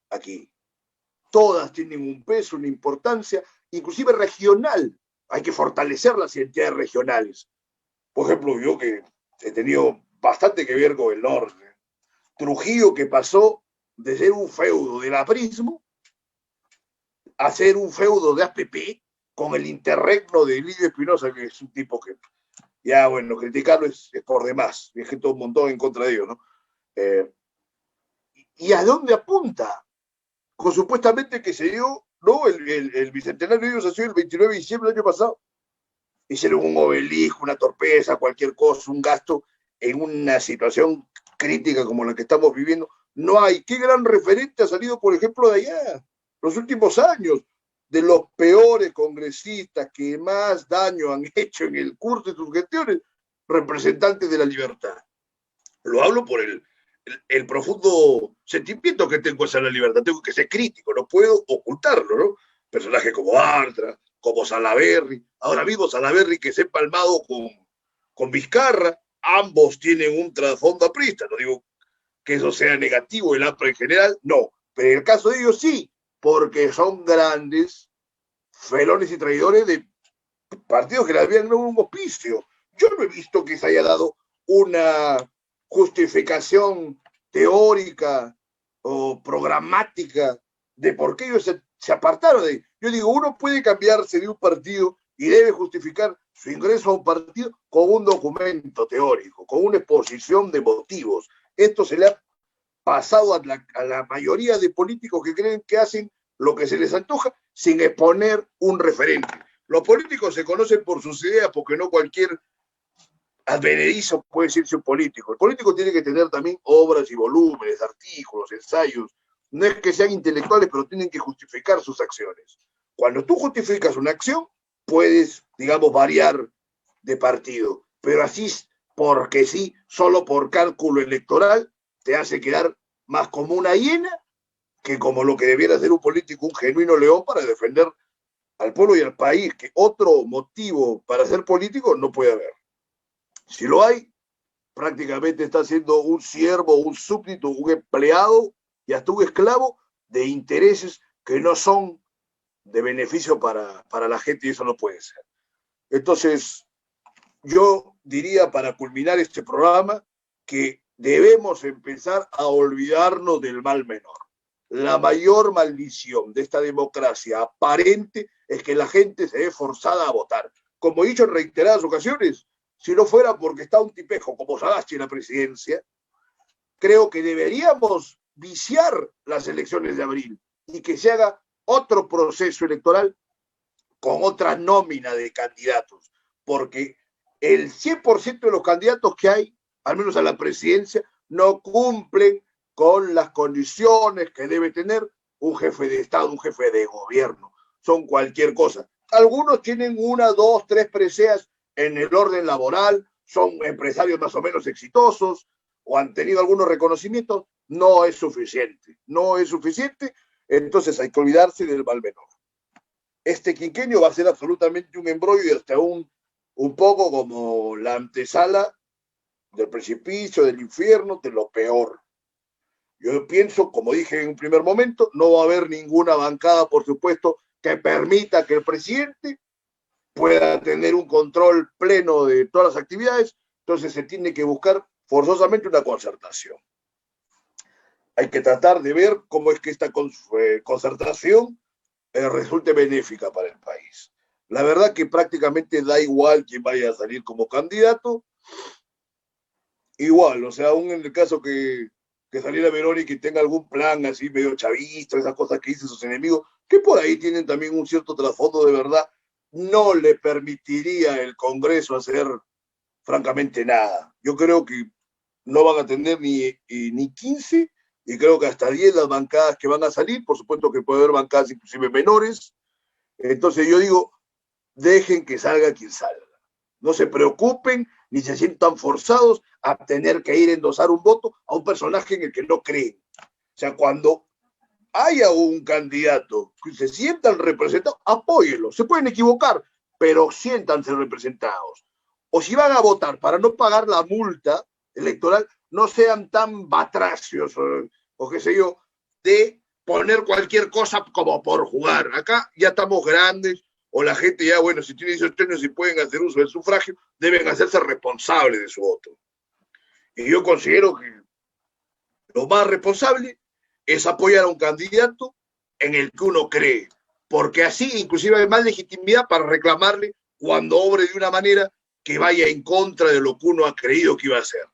aquí. Todas tienen un peso, una importancia, inclusive regional. Hay que fortalecer las identidades regionales. Por ejemplo, yo que he tenido bastante que ver con el norte. Trujillo, que pasó de ser un feudo del aprismo a ser un feudo de APP con el interregno de Lidio Espinosa, que es un tipo que ya, bueno, criticarlo es por demás, y hay gente un montón en contra de ellos, ¿no? ¿Y a dónde apunta? Con supuestamente que se dio, ¿no? El bicentenario de ellos ha sido el 29 de diciembre del año pasado. Hicieron un obelisco, una torpeza, cualquier cosa, un gasto en una situación crítica como la que estamos viviendo. No hay. ¿Qué gran referente ha salido, por ejemplo, de allá? Los últimos años, de los peores congresistas que más daño han hecho en el curso de sus gestiones, representantes de la libertad. Lo hablo por el profundo sentimiento que tengo hacia la libertad. Tengo que ser crítico, no puedo ocultarlo, ¿no? Personajes como Artra, como Salaverry, ahora mismo Salaverry que se ha empalmado con Vizcarra, ambos tienen un trasfondo aprista, no digo que eso sea negativo el APRA en general, no, pero en el caso de ellos sí, porque son grandes felones y traidores de partidos que le habían dado un hospicio. Yo no he visto que se haya dado una justificación teórica o programática de por qué ellos se apartaron de. Yo digo, uno puede cambiarse de un partido y debe justificar su ingreso a un partido con un documento teórico, con una exposición de motivos. Esto se le ha pasado a la mayoría de políticos que creen que hacen lo que se les antoja sin exponer un referente. Los políticos se conocen por sus ideas porque no cualquier advenedizo puede decirse un político. El político tiene que tener también obras y volúmenes, artículos, ensayos. No es que sean intelectuales, pero tienen que justificar sus acciones. Cuando tú justificas una acción, puedes, digamos, variar de partido. Pero así, porque sí, solo por cálculo electoral, te hace quedar más como una hiena que como lo que debiera ser un político, un genuino león para defender al pueblo y al país, que otro motivo para ser político no puede haber. Si lo hay, prácticamente está siendo un siervo, un súbdito, un empleado y hasta un esclavo de intereses que no son de beneficio para la gente y eso no puede ser. Entonces, yo diría para culminar este programa que debemos empezar a olvidarnos del mal menor. La mayor maldición de esta democracia aparente es que la gente se ve forzada a votar. Como he dicho en reiteradas ocasiones, si no fuera porque está un tipejo como Sagasti en la presidencia, creo que deberíamos viciar las elecciones de abril y que se haga otro proceso electoral con otra nómina de candidatos, porque el 100% de los candidatos que hay, al menos a la presidencia, no cumplen con las condiciones que debe tener un jefe de Estado, un jefe de gobierno. Son cualquier cosa. Algunos tienen una, dos, tres preseas en el orden laboral, son empresarios más o menos exitosos o han tenido algunos reconocimientos. No es suficiente, no es suficiente. Entonces hay que olvidarse del mal menor. Este quinquenio va a ser absolutamente un embrollo y hasta un poco como la antesala del precipicio, del infierno, de lo peor. Yo pienso, como dije en un primer momento, no va a haber ninguna bancada, por supuesto, que permita que el presidente pueda tener un control pleno de todas las actividades, entonces se tiene que buscar forzosamente una concertación. Hay que tratar de ver cómo es que esta concertación resulte benéfica para el país. La verdad que prácticamente da igual quién vaya a salir como candidato, igual, o sea, aún en el caso que saliera Verónica y tenga algún plan así medio chavista, esas cosas que dicen sus enemigos, que por ahí tienen también un cierto trasfondo de verdad, no le permitiría el Congreso hacer francamente nada. Yo creo que no van a tener ni 15, y creo que hasta 10 las bancadas que van a salir, por supuesto que puede haber bancadas inclusive menores. Entonces yo digo, dejen que salga quien salga. No se preocupen ni se sientan forzados a tener que ir a endosar un voto a un personaje en el que no creen. O sea, cuando haya un candidato que se sientan representados, apóyenlo. Se pueden equivocar, pero siéntanse representados. O si van a votar para no pagar la multa electoral, no sean tan batracios o qué sé yo, de poner cualquier cosa como por jugar. Acá ya estamos grandes, o la gente ya, bueno, si tiene 18 años y pueden hacer uso del sufragio, deben hacerse responsables de su voto. Y yo considero que lo más responsable es apoyar a un candidato en el que uno cree, porque así inclusive hay más legitimidad para reclamarle cuando obre de una manera que vaya en contra de lo que uno ha creído que iba a hacer.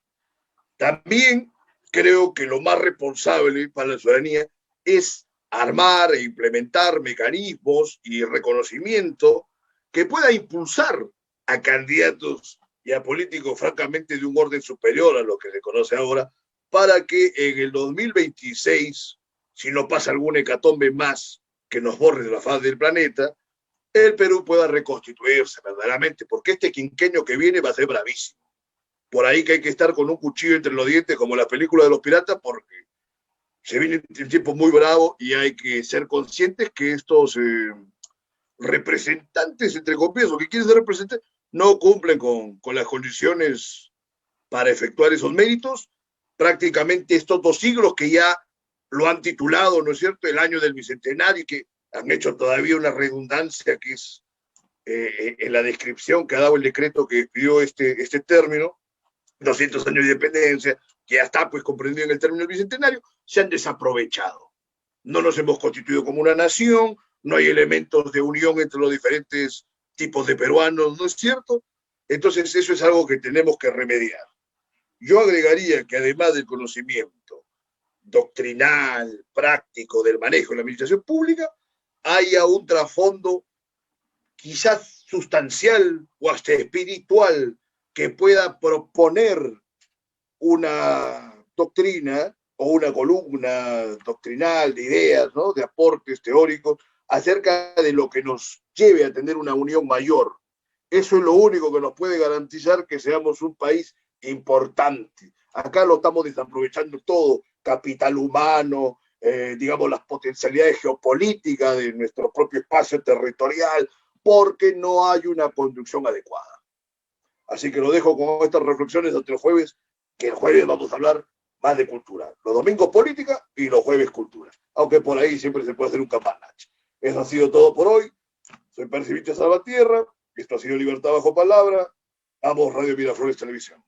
También creo que lo más responsable para la ciudadanía es armar e implementar mecanismos y reconocimiento que pueda impulsar a candidatos y a políticos francamente de un orden superior a lo que se conoce ahora, para que en el 2026, si no pasa alguna hecatombe más que nos borre de la faz del planeta, el Perú pueda reconstituirse verdaderamente, porque este quinquenio que viene va a ser bravísimo. Por ahí que hay que estar con un cuchillo entre los dientes, como la película de los piratas, porque se viene un tiempo muy bravo y hay que ser conscientes que estos representantes, entre comillas, o que quieren ser representantes, no cumplen con las condiciones para efectuar esos méritos. Prácticamente estos 2 siglos que ya lo han titulado, ¿no es cierto?, el año del bicentenario, y que han hecho todavía una redundancia que es en la descripción que ha dado el decreto que pidió este término, 200 años de independencia, que ya está pues comprendido en el término del bicentenario, se han desaprovechado. No nos hemos constituido como una nación, no hay elementos de unión entre los diferentes tipos de peruanos, ¿no es cierto? Entonces eso es algo que tenemos que remediar. Yo agregaría que además del conocimiento doctrinal, práctico del manejo de la administración pública, haya un trasfondo quizás sustancial o hasta espiritual que pueda proponer una doctrina o una columna doctrinal de ideas, ¿no?, de aportes teóricos acerca de lo que nos lleve a tener una unión mayor. Eso es lo único que nos puede garantizar que seamos un país importante. Acá lo estamos desaprovechando todo, capital humano, digamos, las potencialidades geopolíticas de nuestro propio espacio territorial, porque no hay una conducción adecuada. Así que lo dejo con estas reflexiones hasta el jueves, que el jueves vamos a hablar más de cultura. Los domingos política y los jueves cultura. Aunque por ahí siempre se puede hacer un campanache. Eso ha sido todo por hoy. Soy Percibiche Salvatierra. Esto ha sido Libertad Bajo Palabra. Vamos, Radio Miraflores Televisión.